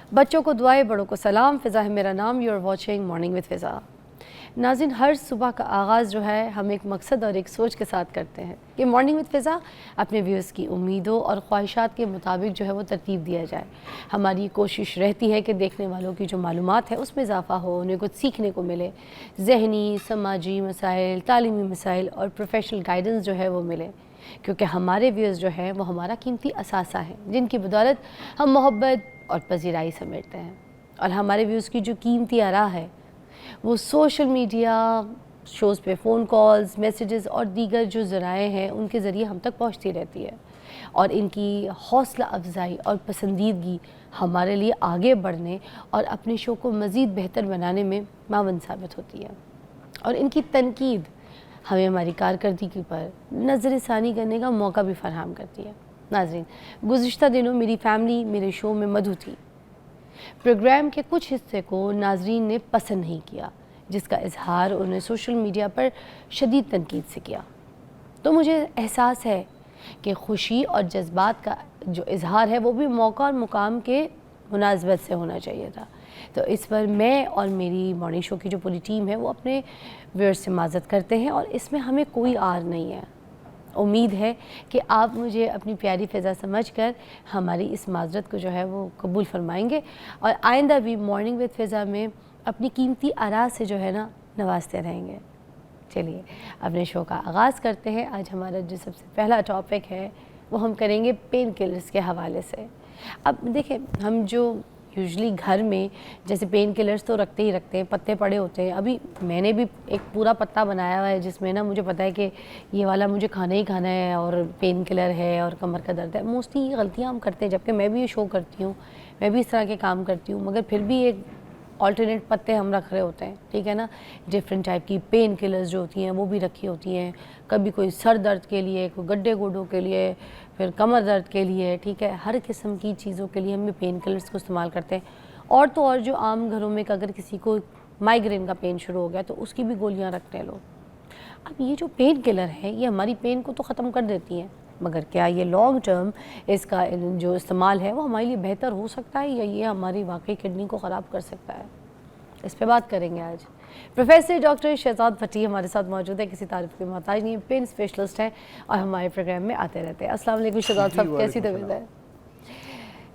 बच्चों को दुआएं, बड़ों को सलाम। फ़िज़ा है मेरा नाम। You are watching morning with Fiza. नाज़रीन, हर सुबह का आगाज़ जो है हम एक मकसद और एक सोच के साथ करते हैं कि मॉर्निंग विद फ़िज़ा अपने व्यूअर्स की उम्मीदों और ख्वाहिशात के मुताबिक जो है वो तरतीब दिया जाए। हमारी कोशिश रहती है कि देखने वालों की जो मालूमात है उसमें इजाफ़ा हो, उन्हें कुछ सीखने को मिले, ज़हनी समाजी मसाइल, तालीमी मसाइल और प्रोफेशनल गाइडेंस जो है वो मिले, क्योंकि हमारे व्यूअर्स जो हैं वो हमारा कीमती असासा है जिनकी बदौलत हम मोहब्बत और पजीराई समेटते हैं। और हमारे व्यूअर्स की जो कीमती आरा है वो सोशल मीडिया, शोज़ पे फ़ोन कॉल्स, मैसेजेस और दीगर जो ज़राए हैं उनके ज़रिए हम तक पहुंचती रहती है, और इनकी हौसला अफजाई और पसंदीदगी हमारे लिए आगे बढ़ने और अपने शो को मज़ीद बेहतर बनाने में मावन साबित होती है। और इनकी तनकीद हमें हमारी कारकर्दगी पर नज़रसानी करने का मौका भी फराहम करती है। नाज़रीन, गुज़िश्ता दिनों मेरी फैमिली मेरे शो में मधु थी। प्रोग्राम के कुछ हिस्से को नाज़रीन ने पसंद नहीं किया, जिसका इजहार उन्हें सोशल मीडिया पर शदीद तनकीद से किया। तो मुझे एहसास है कि खुशी और जज्बात का जो इजहार है वो भी मौका और मुकाम के मुनासबत से होना चाहिए था। तो इस पर मैं और मेरी मॉर्निंग शो की जो पूरी टीम है वो अपने व्यूअर्स से माज़रत करते हैं, और इसमें हमें कोई आर नहीं है। उम्मीद है कि आप मुझे अपनी प्यारी फ़िज़ा समझकर हमारी इस माज़रत को जो है वो कबूल फरमाएंगे, और आइंदा भी मॉर्निंग विद फ़िज़ा में अपनी कीमती आरा से जो है ना नवाजते रहेंगे। चलिए अपने शो का आगाज़ करते हैं। आज हमारा जो सबसे पहला टॉपिक है वो हम करेंगे पेन किलर्स के हवाले से। अब देखें, हम जो यूजुअली घर में जैसे पेन किलर्स तो रखते ही रखते हैं, पत्ते पड़े होते हैं। अभी मैंने भी एक पूरा पत्ता बनाया हुआ है जिसमें ना मुझे पता है कि ये वाला मुझे खाना ही खाना है और पेन किलर है और कमर का दर्द है। मोस्टली ये गलतियाँ हम करते हैं, जबकि मैं भी ये शो करती हूँ, मैं भी इस तरह के काम करती हूँ, मगर फिर भी एक ऑल्टरनेट पत्ते हम रख रहे होते हैं, ठीक है ना। डिफरेंट टाइप की पेन किलर्स जो होती हैं वो भी रखी होती हैं, कभी कोई सर दर्द के लिए, कोई गड्ढे गोडों के लिए, फिर कमर दर्द के लिए, ठीक है। हर किस्म की चीज़ों के लिए हम पेन किलर्स को इस्तेमाल करते हैं। और तो और जो आम घरों में अगर किसी को माइग्रेन का पेन शुरू हो गया तो उसकी भी गोलियाँ रखते हैं लोग। अब ये जो पेन किलर है ये हमारी पेन को तो ख़त्म कर देती हैं, मगर क्या ये लॉन्ग टर्म इसका जो इस्तेमाल है वो हमारे लिए बेहतर हो सकता है, या ये हमारी वाकई किडनी को ख़राब कर सकता है? इस पे बात करेंगे आज। प्रोफेसर डॉक्टर शहजाद भट्टी हमारे साथ मौजूद है, किसी तारीफ के मोहताज नहीं, पेन स्पेशलिस्ट हैं और हमारे प्रोग्राम में आते रहते हैं। अस्सलाम वालेकुम शहजाद साहब, कैसी तबीयत है?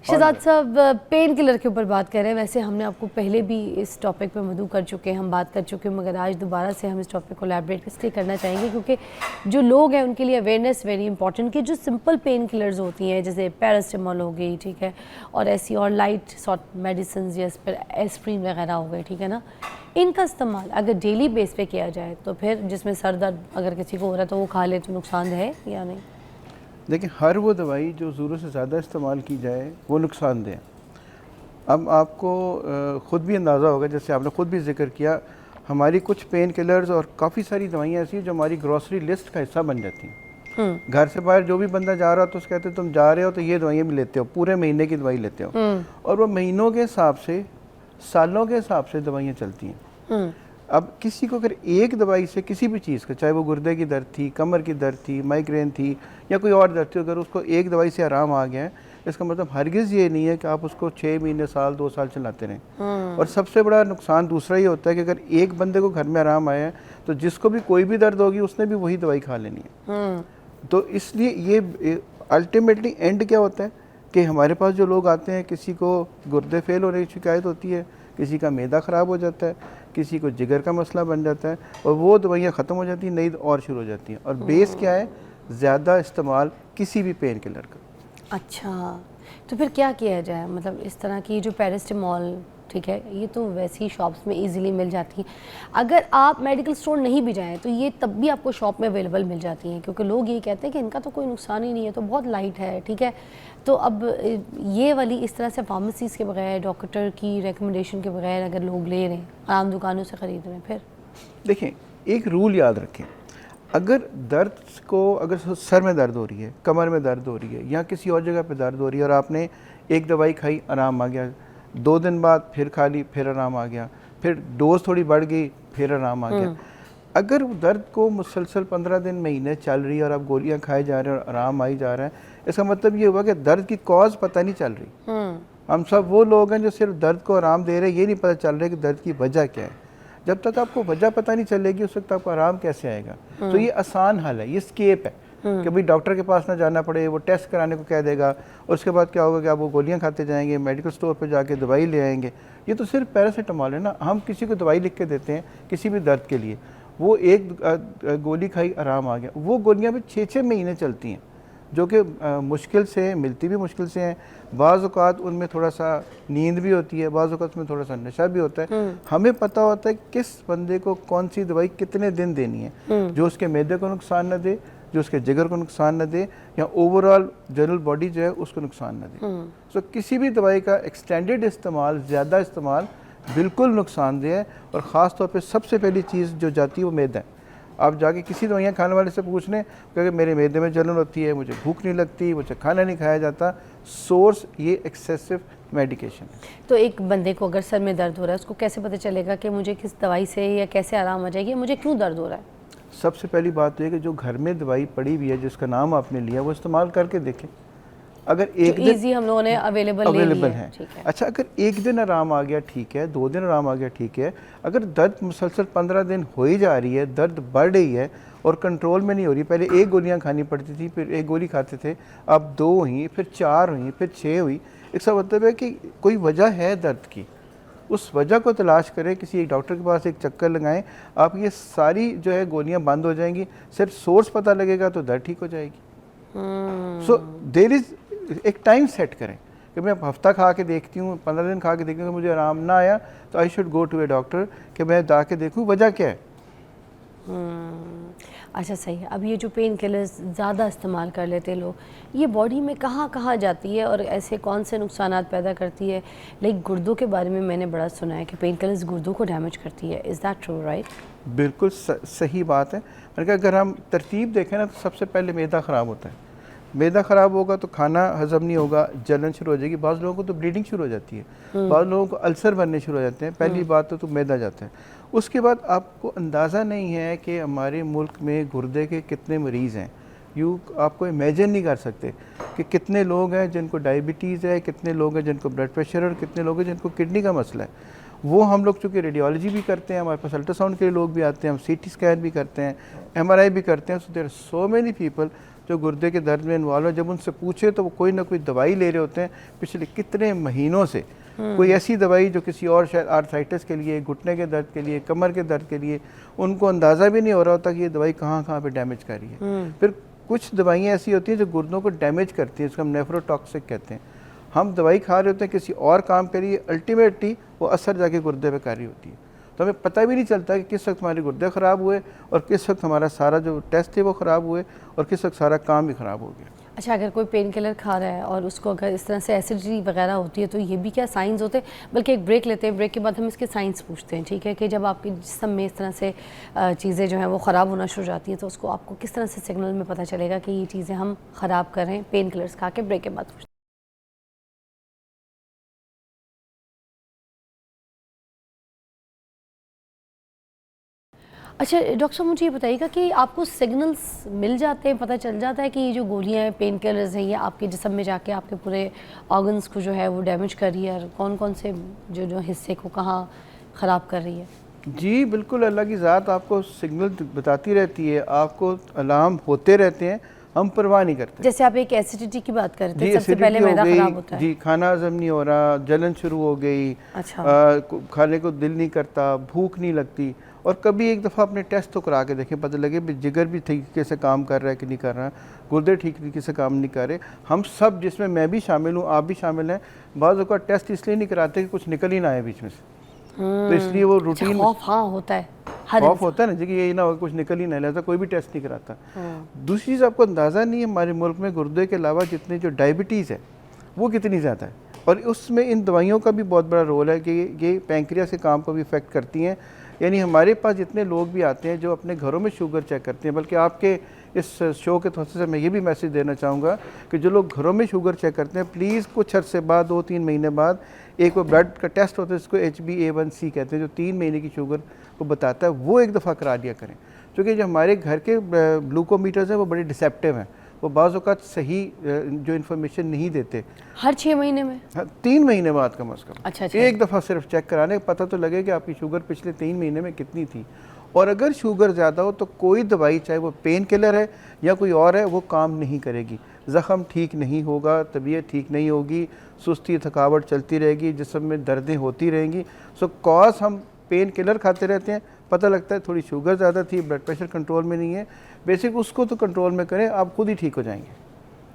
शहजाद साहब, पेन किलर के ऊपर बात कर रहे हैं। वैसे हमने आपको पहले भी इस टॉपिक पे मदऊ कर चुके हैं, हम बात कर चुके हैं, मगर आज दोबारा से हम इस टॉपिक को एलैबोरेट इसलिए करना चाहेंगे क्योंकि जो लोग हैं उनके लिए अवेयरनेस वेरी इंपॉर्टेंट कि जो सिंपल पेन किलर्स होती हैं जैसे पैरासिटामोल हो गई, ठीक है, और ऐसी और लाइट सॉर्ट मेडिसिन जैसे एस्प्रिन वगैरह हो गई, ठीक है ना, इनका इस्तेमाल अगर डेली बेस पे किया जाए तो फिर जिसमें सर दर्द अगर किसी को हो रहा है तो वो खा ले तो नुकसानदेह है या नहीं? देखिए, हर वो दवाई जो ज़रूरत से ज़्यादा इस्तेमाल की जाए वो नुकसानदेह। अब आपको ख़ुद भी अंदाज़ा होगा, जैसे आपने ख़ुद भी जिक्र किया, हमारी कुछ पेन किलर्स और काफ़ी सारी दवाइयाँ ऐसी हैं जो हमारी ग्रॉसरी लिस्ट का हिस्सा बन जाती हैं। घर से बाहर जो भी बंदा जा रहा हो तो उसके कहते तुम जा रहे हो तो ये दवाइयाँ भी लेते हो, पूरे महीने की दवाई लेते हो, और वो महीनों के हिसाब से, सालों के हिसाब से दवाइयाँ चलती हैं। अब किसी को अगर एक दवाई से किसी भी चीज़ का, चाहे वो गुर्दे की दर्द थी, कमर की दर्द थी, माइग्रेन थी या कोई और दर्द थी, अगर उसको एक दवाई से आराम आ गया है, इसका मतलब हरगिज़ ये नहीं है कि आप उसको 6 महीने, साल, 2 साल चलाते रहें। और सबसे बड़ा नुकसान दूसरा ही होता है कि अगर एक बंदे को घर में आराम आया है तो जिसको भी कोई भी दर्द होगी उसने भी वही दवाई खा लेनी है। तो इसलिए ये अल्टीमेटली एंड क्या होता है कि हमारे पास जो लोग आते हैं, किसी को गुर्दे फेल होने की शिकायत होती है, किसी का मैदा ख़राब हो जाता है, किसी को जिगर का मसला बन जाता है, और वो दवाइयाँ ख़त्म हो जाती हैं, नई और शुरू हो जाती हैं। और बेस क्या है? ज़्यादा इस्तेमाल किसी भी पेन किलर का। अच्छा, तो फिर क्या किया जाए? मतलब इस तरह की जो पैरासिटामोल, ठीक है, ये तो वैसी शॉप्स में इजीली मिल जाती हैं। अगर आप मेडिकल स्टोर नहीं भी जाएं तो ये तब भी आपको शॉप में अवेलेबल मिल जाती हैं, क्योंकि लोग ये कहते हैं कि इनका तो कोई नुकसान ही नहीं है, तो बहुत लाइट है, ठीक है। तो अब ये वाली इस तरह से फार्मेसीज़ के बगैर, डॉक्टर की रिकमेंडेशन के बगैर अगर लोग ले रहे हैं, आम दुकानों से ख़रीद रहे हैं, फिर देखें, एक रूल याद रखें, अगर दर्द को, अगर सर में दर्द हो रही है, कमर में दर्द हो रही है या किसी और जगह पे दर्द हो रही है और आपने एक दवाई खाई, आराम आ गया, 2 दिन बाद फिर खा ली, फिर आराम आ गया, फिर डोज थोड़ी बढ़ गई, फिर आराम आ गया, अगर दर्द को मुसलसल 15 दिन, महीने चल रही है और आप गोलियां खाए जा रहे हैं और आराम आई जा रहा है, इसका मतलब ये हुआ कि दर्द की कॉज पता नहीं चल रही। हम सब वो लोग हैं जो सिर्फ दर्द को आराम दे रहे हैं, ये नहीं पता चल रहा है कि दर्द की वजह क्या है। जब तक आपको वजह पता नहीं चलेगी उस वक्त आपको आराम कैसे आएगा। तो ये आसान हल है, ये स्केप है कि भाई डॉक्टर के पास ना जाना पड़े, वो टेस्ट कराने को कह देगा, उसके बाद क्या होगा कि आप वो गोलियां खाते जाएंगे, मेडिकल स्टोर पर जाके दवाई ले आएंगे। ये तो सिर्फ पैरासीटामॉल है ना। हम किसी को दवाई लिख के देते हैं किसी भी दर्द के लिए, वो एक गोली खाई आराम आ गया, वो गोलियां भी 6-6 महीने चलती हैं, जो कि मुश्किल से मिलती भी मुश्किल से हैं। बाज़ औक़ात उनमें थोड़ा सा नींद भी होती है, बाज़ औक़ात में थोड़ा सा नशा भी होता है। हमें पता होता है किस बंदे को कौन सी दवाई कितने दिन देनी है, जो उसके मैदे को नुकसान न दे, जो उसके जिगर को नुकसान न दे, या ओवरऑल जनरल बॉडी जो है उसको नुकसान न दे। सो किसी भी दवाई का एक्सटेंडेड इस्तेमाल, ज़्यादा इस्तेमाल बिल्कुल नुकसानदेह है। और ख़ास तौर पे सबसे पहली चीज़ जो जाती है वो मैदा है। आप जाके किसी दवाइयाँ खाने वाले से पूछ लें, क्योंकि मेरे मैदे में जलन होती है, मुझे भूख नहीं लगती, मुझे खाना नहीं खाया जाता, सोर्स ये एक्सेसिव मेडिकेशन। तो एक बंदे को अगर सर में दर्द हो रहा है, उसको कैसे पता चलेगा कि मुझे किस दवाई से या कैसे आराम आ जाएगी, मुझे क्यों दर्द हो रहा है? सबसे पहली बात तो ये कि जो घर में दवाई पड़ी हुई है जिसका नाम आपने लिया, वो इस्तेमाल करके देखें। अगर एक दिन इजी हम लोगों ने अवेलेबल है, अच्छा, अगर एक दिन आराम आ गया ठीक है, 2 दिन आराम आ गया ठीक है। अगर दर्द मुसलसल 15 दिन हो ही जा रही है, दर्द बढ़ रही है और कंट्रोल में नहीं हो रही, पहले 1 गोलियां खानी पड़ती थी, फिर 1 गोली खाते थे, अब 2 हुई, फिर 4 हुई, फिर 6 हुई, इसका मतलब है कि कोई वजह है दर्द की। उस वजह को तलाश करें, किसी एक डॉक्टर के पास एक चक्कर लगाएं, आप ये सारी जो है गोलियां बंद हो जाएंगी। सिर्फ सोर्स पता लगेगा तो दर्द ठीक हो जाएगी। सो देयर इज़ एक टाइम सेट करें कि मैं हफ्ता खा के देखती हूँ, 15 दिन खा के देखती हूँ, मुझे आराम ना आया तो I should go to a doctor कि मैं जाके देखूँ वजह क्या है। अच्छा, सही है। अब ये जो पेन किलर्स ज़्यादा इस्तेमाल कर लेते लोग, ये बॉडी में कहाँ कहाँ जाती है और ऐसे कौन से नुकसानात पैदा करती है? लाइक गुर्दों के बारे में मैंने बड़ा सुना है कि पेन किलर्स गुर्दों को डैमेज करती है। Is that true? राइट, बिल्कुल सही बात है। मैंने कहा अगर हम तरतीब देखें ना, तो सबसे पहले मैदा ख़राब होता है। मैदा ख़राब होगा तो खाना हज़म नहीं होगा, जलन शुरू हो जाएगी, बाज़ लोगों को तो ब्लीडिंग शुरू हो जाती है, बाज़ लोगों को अल्सर बनने शुरू हो जाते हैं। पहली बात तो मैदा जाता है। उसके बाद आपको अंदाज़ा नहीं है कि हमारे मुल्क में गुर्दे के कितने मरीज़ हैं। आपको इमेजिन नहीं कर सकते कि कितने लोग हैं जिनको डायबिटीज़ है, कितने लोग हैं जिनको ब्लड प्रेशर है, और कितने लोग हैं जिनको किडनी का मसला है। वो हम लोग चूँकि रेडियोलॉजी भी करते हैं, हमारे पास अल्ट्रासाउंड के लोग भी आते हैं, हम CT स्कैन भी करते हैं, MRI भी करते हैं। So there are so many people जो गुर्दे के दर्द में इन्वॉल्व है। जब उनसे पूछे तो वो कोई ना कोई दवाई ले रहे होते हैं पिछले कितने महीनों से, कोई ऐसी दवाई जो किसी और शायद आर्थराइटिस के लिए, घुटने के दर्द के लिए, कमर के दर्द के लिए, उनको अंदाज़ा भी नहीं हो रहा होता कि ये दवाई कहाँ कहाँ पे डैमेज कर रही है। फिर कुछ दवाइयाँ ऐसी होती हैं जो गुर्दों को डैमेज करती हैं, इसको हम नेफ्रोटॉक्सिक कहते हैं। हम दवाई खा रहे होते हैं किसी और काम के लिए, अल्टीमेटली वो असर जाके गुर्दे पे कर रही होती है। तो हमें पता भी नहीं चलता कि किस वक्त हमारे गुर्दे ख़राब हुए और किस वक्त हमारा सारा जो टेस्ट है वो ख़राब हुए और किस वक्त सारा काम भी ख़राब हो गया। अच्छा, अगर कोई पेन किलर खा रहा है और उसको अगर इस तरह से एसिडिटी वगैरह होती है, तो ये भी क्या साइंस होते हैं? बल्कि एक ब्रेक लेते हैं, ब्रेक के बाद हम इसके साइंस पूछते हैं, ठीक है? कि जब आपके जिस्म में इस तरह से चीज़ें जो हैं वो ख़राब होना शुरू हो जाती हैं, तो उसको आपको किस तरह से सिग्नल में पता चलेगा कि ये चीज़ें हम ख़राब कर रहे हैं? पेन किलर्स खा के ब्रेक के बाद पूछते हैं। अच्छा डॉक्टर साहब, मुझे ये बताइएगा कि आपको सिग्नल्स मिल जाते हैं, पता चल जाता है कि ये जो गोलियां हैं, पेन किलर्स हैं, ये आपके जिस्म में जाके आपके पूरे ऑर्गन्स को जो है वो डैमेज कर रही है, और कौन कौन से जो हिस्से को कहाँ ख़राब कर रही है? जी बिल्कुल, अल्लाह की ज़ात आपको सिग्नल बताती रहती है, आपको अलार्म होते रहते हैं, हम परवाह नहीं करते। जैसे आप एक एसिडिटी की बात कर रहे थे, सबसे पहले मैदा खराब होता है। जी, खाना हजम नहीं हो रहा, जलन शुरू हो गई, अच्छा, खाने को दिल नहीं करता, भूख नहीं लगती। और कभी एक दफ़ा अपने टेस्ट तो करा के देखें, पता लगे भी जिगर भी ठीक तरीके से काम कर रहा है कि नहीं कर रहा, गुर्दे ठीक तरीके से काम नहीं कर रहे। हम सब, जिसमें मैं भी शामिल हूँ, आप भी शामिल हैं, बाज़ का टेस्ट इसलिए नहीं कराते कि कुछ निकल ही ना आए बीच में से, तो इसलिए वो रूटीन हाँ होता है, खौफ होता है ना जी कि ये ना हो कुछ निकल ही ना, लिहाजा कोई भी टेस्ट नहीं कराता। दूसरी चीज़, आपको अंदाज़ा नहीं है हमारे मुल्क में गुर्दे के अलावा जितनी जो डायबिटीज़ है वो कितनी ज़्यादा है, और उसमें इन दवाइयों का भी बहुत बड़ा रोल है कि ये पैंक्रियास के काम को भी इफ़ेक्ट करती हैं। यानी हमारे पास जितने लोग भी आते हैं जो अपने घरों में शुगर चेक करते हैं, बल्कि आपके इस शो के तौर से मैं ये भी मैसेज देना चाहूँगा कि जो लोग घरों में शुगर चेक करते हैं, प्लीज़ कुछ अर्से बाद, 2-3 महीने बाद, एक वो ब्लड का टेस्ट होता है जिसको HbA1c कहते हैं, जो 3 महीने की शुगर को बताता है, वो एक दफ़ा करा दिया करें। क्योंकि जो हमारे घर के ग्लूकोमीटर्स हैं वो बड़े डिसेप्टिव हैं, वो बाज़ औक़ात सही जो इन्फॉर्मेशन नहीं देते। हर 6 महीने में? हाँ, 3 महीने बाद कम अज़ कम। अच्छा। एक दफ़ा सिर्फ चेक कराने पता तो लगे कि आपकी शुगर पिछले 3 महीने में कितनी थी। और अगर शुगर ज़्यादा हो तो कोई दवाई, चाहे वो पेन किलर है या कोई और है, वो काम नहीं करेगी। ज़ख़म ठीक नहीं होगा, तबीयत ठीक नहीं होगी, सुस्ती थकावट चलती रहेगी, जिस्म में दर्दें होती रहेंगी। सो कॉज हम पेन किलर खाते रहते हैं, पता लगता है थोड़ी शुगर ज़्यादा थी, ब्लड प्रेशर कंट्रोल में नहीं है, बेसिक उसको तो कंट्रोल में करें, आप खुद ही ठीक हो जाएंगे।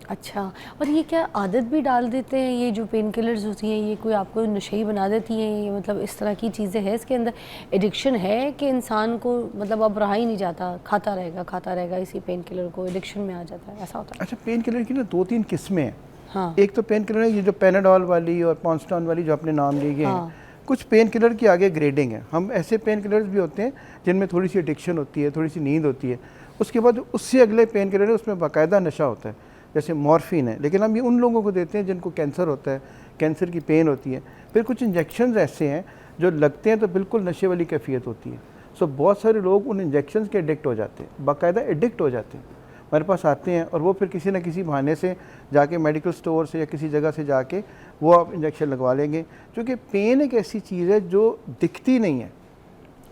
अच्छा, और ये क्या आदत भी डाल देते हैं, ये जो पेन किलर्स होती हैं ये कोई आपको नशेई बना देती हैं, ये मतलब इस तरह की चीज़ें हैं इसके अंदर? एडिक्शन है कि इंसान को मतलब अब रहा ही नहीं जाता, खाता रहेगा इसी पेन किलर को, एडिक्शन में आ जाता है, ऐसा होता है? अच्छा, पेन किलर की ना 2-3 किस्में हैं। हाँ। एक तो पेन किलर है ये जो पेनाडॉल वाली और पॉन्स्टॉन वाली जो आपने नाम लिए हाँ। हैं। कुछ पेन किलर की आगे ग्रेडिंग है। हम ऐसे पेन किलर्स भी होते हैं जिनमें थोड़ी सी एडिक्शन होती है, थोड़ी सी नींद होती है, उसके बाद उससे अगले पेन किलर है उसमें बाकायदा नशा होता है, जैसे मॉर्फिन है। लेकिन हम ये उन लोगों को देते हैं जिनको कैंसर होता है, कैंसर की पेन होती है। फिर कुछ इंजेक्शंस ऐसे हैं जो लगते हैं तो बिल्कुल नशे वाली कैफियत होती है। सो बहुत सारे लोग उन इंजेक्शंस के एडिक्ट हो जाते हैं, बाकायदा एडिक्ट हो जाते हैं, हमारे पास आते हैं और वो फिर किसी न किसी बहाने से जाके मेडिकल स्टोर से या किसी जगह से जाके वो आप इंजेक्शन लगवा लेंगे। क्योंकि पेन एक ऐसी चीज़ है जो दिखती नहीं है।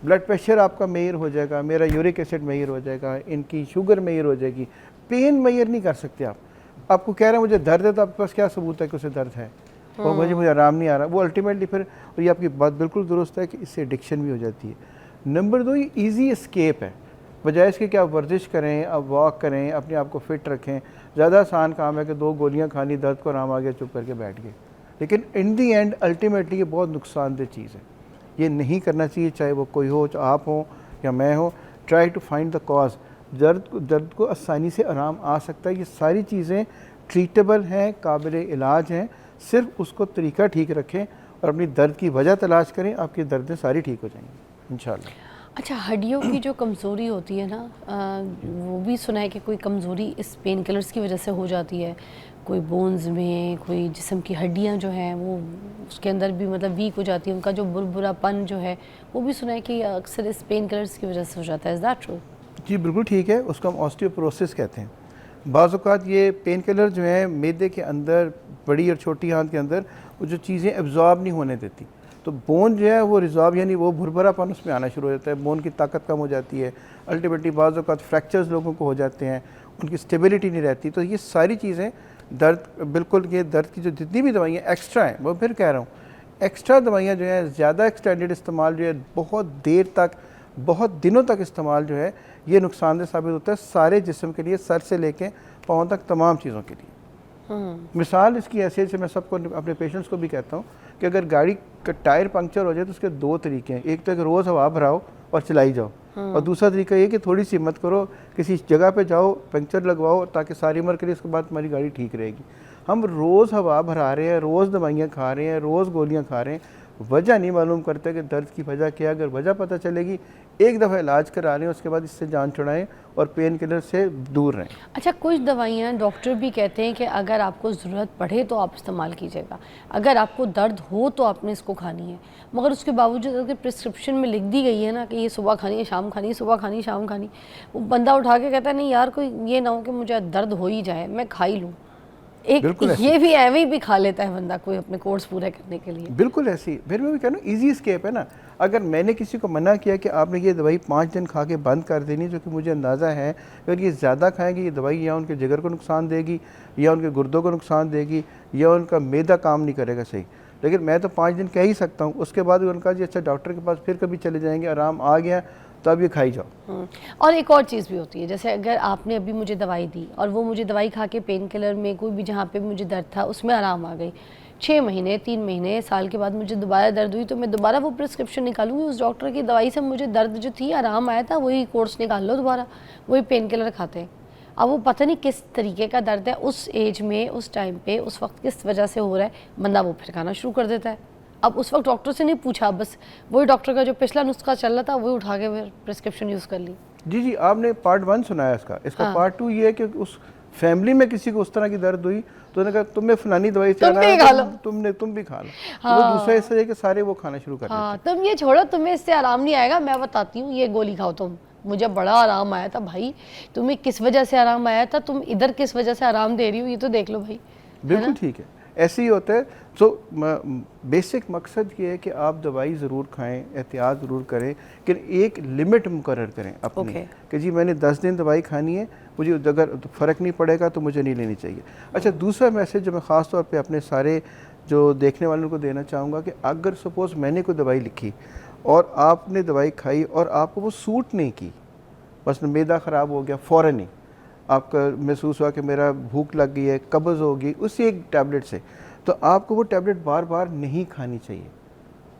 ब्लड प्रेशर आपका मेजर हो जाएगा, मेरा यूरिक एसिड मेजर हो जाएगा, इनकी शुगर मेजर हो जाएगी, पेन मेजर नहीं कर सकते आप। आपको कह रहे हैं मुझे दर्द है, तो आपके पास क्या सबूत है कि उसे दर्द है? और मुझे आराम नहीं आ रहा, वो अल्टीमेटली फिर, और ये आपकी बात बिल्कुल दुरुस्त है कि इससे एडिक्शन भी हो जाती है। नंबर 2, ये ईजी एस्केप है, बजाय इसके कि आप वर्जिश करें, आप वॉक करें, अपने आप को फिट रखें। ज़्यादा आसान काम है कि 2 गोलियां खानी, दर्द को आराम आ गया, चुप करके बैठ गए। लेकिन इन दी एंड अल्टीमेटली ये बहुत नुकसानदेह चीज़ है, ये नहीं करना चाहिए, चाहे वो कोई हो, चाहे आप हो या मैं हो। Try to find the cause. दर्द को आसानी से आराम आ सकता है, ये सारी चीज़ें ट्रीटेबल हैं, काबिल इलाज हैं, सिर्फ उसको तरीका ठीक रखें और अपनी दर्द की वजह तलाश करें, आपकी दर्दें सारी ठीक हो जाएंगी इंशाल्लाह। अच्छा, हड्डियों की जो कमज़ोरी होती है ना, वो भी सुना है कि कोई कमज़ोरी इस पेन किलर्स की वजह से हो जाती है, कोई बोन्स में, कोई जिस्म की हड्डियां जो हैं वो उसके अंदर भी मतलब वीक हो जाती है, उनका जो बुरबुरापन जो है वो भी सुना है कि अक्सर इस पेन किलर्स की वजह से हो जाता है। Is that true? जी बिल्कुल ठीक है, उसको हम ऑस्टियोपोरोसिस कहते हैं। बाज़ औक़ात ये पेन किलर जो है मैदे के अंदर, बड़ी और छोटी आंत के अंदर, वो जो चीज़ें एब्जॉर्ब नहीं होने देती, तो बोन जो है वो रिजॉर्व, यानी वो भुरभुरापन उसमें आना शुरू हो जाता है, बोन की ताकत कम हो जाती है, अल्टीमेटली बाज़ औक़ात फ्रैक्चर्स लोगों को हो जाते हैं, उनकी स्टेबिलिटी नहीं रहती। तो ये सारी चीज़ें दर्द, बिल्कुल ये दर्द की जो जितनी भी दवाइयाँ एक्स्ट्रा हैं, वो फिर कह रहा हूँ, एक्स्ट्रा दवाइयाँ जो है ज़्यादा एक्सटेंडेड इस्तेमाल जो है, बहुत देर तक, बहुत दिनों तक इस्तेमाल जो है, ये नुकसानदेह साबित होता है सारे जिस्म के लिए, सर से लेके पाँव तक तमाम चीज़ों के लिए। मिसाल इसकी ऐसे से मैं सबको, अपने पेशेंट्स को भी कहता हूँ कि अगर गाड़ी का टायर पंक्चर हो जाए तो उसके 2 तरीके हैं। एक तो कि रोज़ हवा भराओ और चलाई जाओ, और दूसरा तरीका ये कि थोड़ी सी हिम्मत करो, किसी जगह पे जाओ, पंक्चर लगवाओ, ताकि सारी उम्र के लिए उसके बाद तुम्हारी गाड़ी ठीक रहेगी। हम रोज़ हवा भरा रहे हैं, रोज़ दवाइयाँ खा रहे हैं, रोज़ गोलियाँ खा रहे हैं, वजह नहीं मालूम करते कि दर्द की वजह क्या है। अगर वजह पता चलेगी, एक दफ़ा इलाज करा लें, उसके बाद इससे जान छुड़ाएं और पेन किलर से दूर रहें। अच्छा, कुछ दवाइयाँ डॉक्टर भी कहते हैं कि अगर आपको ज़रूरत पड़े तो आप इस्तेमाल कीजिएगा, अगर आपको दर्द हो तो आपने इसको खानी है, मगर उसके बावजूद अगर प्रिस्क्रिप्शन में लिख दी गई है ना कि ये सुबह खानी है, शाम खानी है, सुबह खानी, शाम खानी, वो बंदा उठा के कहता है नहीं यार, कोई ये ना हो कि मुझे दर्द हो ही जाए, मैं खा ही लूँ। एक ये भी एवं भी खा लेता है बंदा कोई अपने कोर्स पूरे करने के लिए। बिल्कुल ऐसी, फिर मैं भी कह रहा हूँ ईजी स्केप है ना। अगर मैंने किसी को मना किया कि आपने ये दवाई 5 दिन खा के बंद कर देनी, जो कि मुझे अंदाज़ा है अगर ये ज़्यादा खाएंगे ये दवाई या उनके जिगर को नुकसान देगी, या उनके गुर्दों को नुकसान देगी, या उनका मैदा काम नहीं करेगा सही, लेकिन मैं तो 5 दिन कह ही सकता हूँ। उसके बाद उनका जी अच्छा डॉक्टर के पास फिर कभी चले जाएंगे, आराम आ गया तो अब ये खाई जाओ। और एक और चीज़ भी होती है, जैसे अगर आपने अभी मुझे दवाई दी और वो मुझे दवाई खा के पेन किलर में कोई भी जहाँ पे मुझे दर्द था उसमें आराम आ गई, 6 महीने, 3 महीने, साल के बाद मुझे दोबारा दर्द हुई तो मैं दोबारा वो प्रिस्क्रिप्शन निकालूंगी उस डॉक्टर की दवाई से, मुझे दर्द जो थी आराम आया था वही कोर्स निकाल लो दोबारा, वही पेन किलर खाते हैं। अब वो पता नहीं किस तरीके का दर्द है उस एज में, उस टाइम पे, उस वक्त किस वजह से हो रहा है, बंदा वो फिर खाना शुरू कर देता है। अब उस वक्त डॉक्टर से नहीं पूछा, बस वही डॉक्टर का जो पिछला नुस्खा चल रहा था वही उठा के फिर प्रिस्क्रिप्शन यूज़ कर ली। जी, आपने पार्ट 1 सुना है इसका। हाँ। पार्ट 2 ये है कि उस फैमिली में किसी को उस तरह की दर्द हुई तो उन्होंने कहा तुम्हें फलानी दवाई से तुम भी खा लो। तुम भी खा लो। हाँ। वो दूसरा हिस्सा है कि सारे वो खाना शुरू कर हाँ, देते तुम ये छोड़ो, तुम्हें इससे आराम नहीं आएगा, मैं बताती हूँ, ये गोली खाओ तुम, मुझे बड़ा आराम आया था भाई। तुम्हें किस वजह से आराम आया था, तुम इधर किस वजह से आराम दे रही हो, ये तो देख लो भाई। हैं। बिल्कुल ठीक है, ऐसे ही होता है। तो बेसिक मकसद ये है कि आप दवाई ज़रूर खाएं, एहतियात ज़रूर करें, लेकिन एक लिमिट मुकर्रर करें अपनी कि जी मैंने 10 दिन दवाई खानी है, मुझे अगर फ़र्क नहीं पड़ेगा तो मुझे नहीं लेनी चाहिए। अच्छा, दूसरा मैसेज जो मैं ख़ास तौर पे अपने सारे जो देखने वालों को देना चाहूँगा कि अगर सपोज़ मैंने कोई दवाई लिखी और आपने दवाई खाई और आपको वो सूट नहीं की, बस मैदा ख़राब हो गया, फ़ौरन ही आपका महसूस हुआ कि मेरा भूख लग गई है, कब्ज़ हो गई उसी एक टैबलेट से, तो आपको वो टैबलेट बार बार नहीं खानी चाहिए।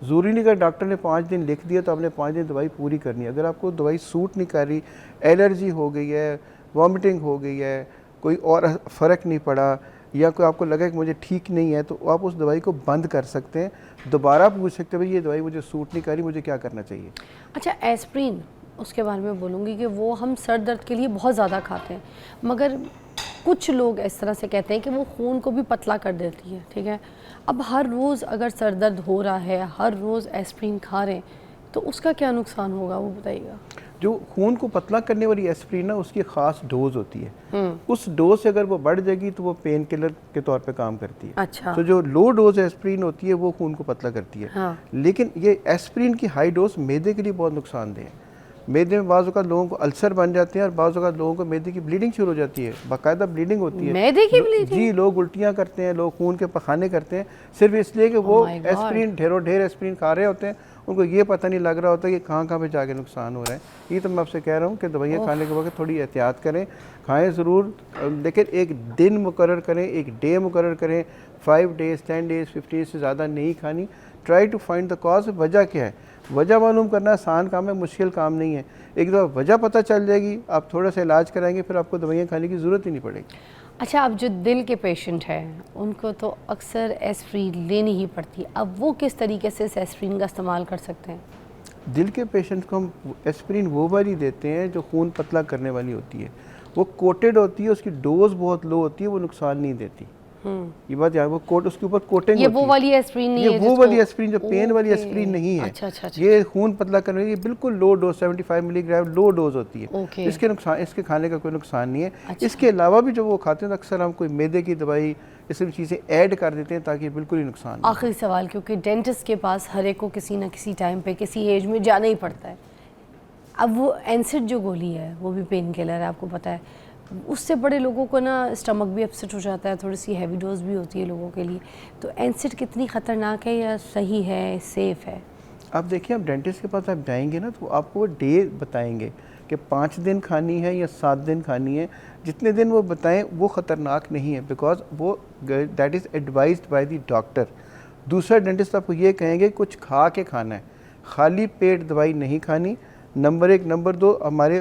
ज़रूरी नहीं कि डॉक्टर ने 5 दिन लिख दिया तो आपने 5 दिन दवाई पूरी करनी है। अगर आपको दवाई सूट नहीं कर रही, एलर्जी हो गई है, वॉमिटिंग हो गई है, कोई और फ़र्क नहीं पड़ा, या कोई आपको लगा कि मुझे ठीक नहीं है, तो आप उस दवाई को बंद कर सकते हैं। दोबारा पूछ सकते हैं भाई ये दवाई मुझे सूट नहीं कर रही, मुझे क्या करना चाहिए। अच्छा, एस्प्रिन, उसके बारे में बोलूँगी कि वो हम सर दर्द के लिए बहुत ज़्यादा खाते हैं, मगर कुछ लोग इस तरह से कहते हैं कि वो खून को भी पतला कर देती है, ठीक है। अब हर रोज़ अगर सर दर्द हो रहा है, हर रोज़ एस्प्रिन खा रहे हैं, तो उसका क्या नुकसान होगा, वो बताइएगा। जो खून को पतला करने वाली एस्प्रिन ना, उसकी ख़ास डोज होती है। उस डोज से अगर वो बढ़ जाएगी तो वो पेन किलर के तौर पे काम करती है। अच्छा। तो जो लो डोज एस्प्रिन होती है वो खून को पतला करती है। हाँ। लेकिन ये एस्प्रिन की हाई डोज मैदे के लिए बहुत नुकसानदेह है। मैदे में बाज़ औक़ात लोगों को अल्सर बन जाते हैं और बाज़ औक़ात लोगों को मैदे की ब्लीडिंग शुरू हो जाती है, बाकायदा ब्लीडिंग होती है। मैदे की ब्लीडिंग? जी, लोग उल्टियाँ करते हैं, लोग खून के पखाने करते हैं, सिर्फ इसलिए कि वो एस्प्रिन ढेरों ढेर एस्प्रिन खा रहे होते हैं, उनको ये पता नहीं लग रहा होता कि कहाँ कहाँ पे जाके नुकसान हो रहा है। ये तो मैं आपसे कह रहा हूँ कि दवाइयाँ खाने के वक्त थोड़ी एहतियात करें, खाएं ज़रूर, लेकिन एक दिन मुकर्रर करें, एक डे मुकर्रर करें। 5 डेज़ 10 डेज़ 50 डेज़ से ज़्यादा नहीं खानी। Try to find the cause, वजह क्या है। वजह मालूम करना आसान काम है, मुश्किल काम नहीं है। एक दफ़ा वजह पता चल जाएगी, आप थोड़ा सा इलाज कराएंगे, फिर आपको दवाइयाँ खाने की ज़रूरत ही नहीं पड़ेगी। अच्छा, अब जो दिल के पेशेंट हैं उनको तो अक्सर एस्प्रिन लेनी ही पड़ती है, अब वो किस तरीके से इस एस्प्रिन का इस्तेमाल कर सकते हैं? दिल के पेशेंट को हम एस्प्रिन वो वाली देते हैं जो खून पतला करने वाली होती है, वो कोटेड होती है, उसकी डोज बहुत लो होती है, वो नुकसान नहीं देती। ये बात यार, वो कोट उसके ऊपर कोटिंग ये वो वाली एस्प्रिन नहीं है, ये वो वाली एस्प्रिन जो पेन वाली एस्प्रिन नहीं है। अच्छा, अच्छा, अच्छा। ये खून पतला करने वाली बिल्कुल low dose 75 milligram low dose होती है। इसके खाने का कोई नुकसान नहीं है। अच्छा। इसके अलावा भी जो वो खाते हैं अक्सर हम कोई मैदे की दवाई ये सब चीज़ें ऐड कर देते हैं ताकि बिल्कुल ही नुकसान। आखिरी सवाल, क्योंकि डेंटिस्ट के पास हर एक को किसी ना किसी टाइम पे किसी एज में जाना ही पड़ता है, अब वो एनसिड जो गोली है वो भी पेन किलर है, आपको पता है, उससे बड़े लोगों को ना स्टमक भी अपसेट हो जाता है, थोड़ी सी हैवी डोज भी होती है लोगों के लिए, तो एनसिड कितनी ख़तरनाक है या सही है, सेफ़ है? आप देखिए, आप डेंटिस्ट के पास आप जाएंगे ना तो आपको वो डे बताएंगे कि 5 दिन खानी है या 7 दिन खानी है। जितने दिन वो बताएं वो ख़तरनाक नहीं है, बिकॉज वो that is advised by the doctor. दूसरा डेंटिस्ट आपको ये कहेंगे कुछ खा के खाना है, खाली पेट दवाई नहीं खानी, नंबर 1। नंबर 2, हमारे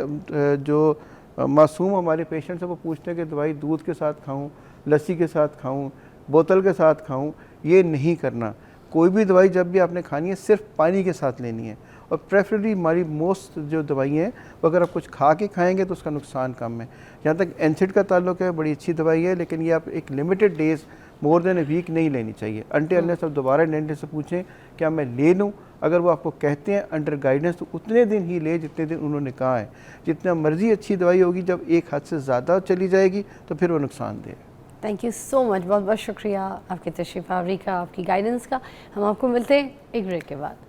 जो मासूम हमारे पेशेंट्स हैं वो पूछते हैं कि दवाई दूध के साथ खाऊं, लस्सी के साथ खाऊं, बोतल के साथ खाऊं, ये नहीं करना। कोई भी दवाई जब भी आपने खानी है सिर्फ पानी के साथ लेनी है, और प्रेफरेबली हमारी मोस्ट जो दवाइयाँ हैं वो अगर आप कुछ खा के खाएंगे तो उसका नुकसान कम है। जहाँ तक एनसिड का ताल्लुक है, बड़ी अच्छी दवाई है, लेकिन ये आप एक limited days more than a week नहीं लेनी चाहिए। अनटिल सब दोबारा डेंटिस्ट से पूछें क्या मैं ले लूँ। अगर वो आपको कहते हैं अंडर गाइडेंस तो उतने दिन ही ले जितने दिन उन्होंने कहा है। जितना मर्जी अच्छी दवाई होगी, जब एक हद से ज़्यादा चली जाएगी तो फिर वो नुकसान दे। थैंक यू सो मच, बहुत बहुत शुक्रिया आपकी तशरीफ़ आवरी का, आपकी गाइडेंस का। हम आपको मिलते हैं एक ब्रेक के बाद।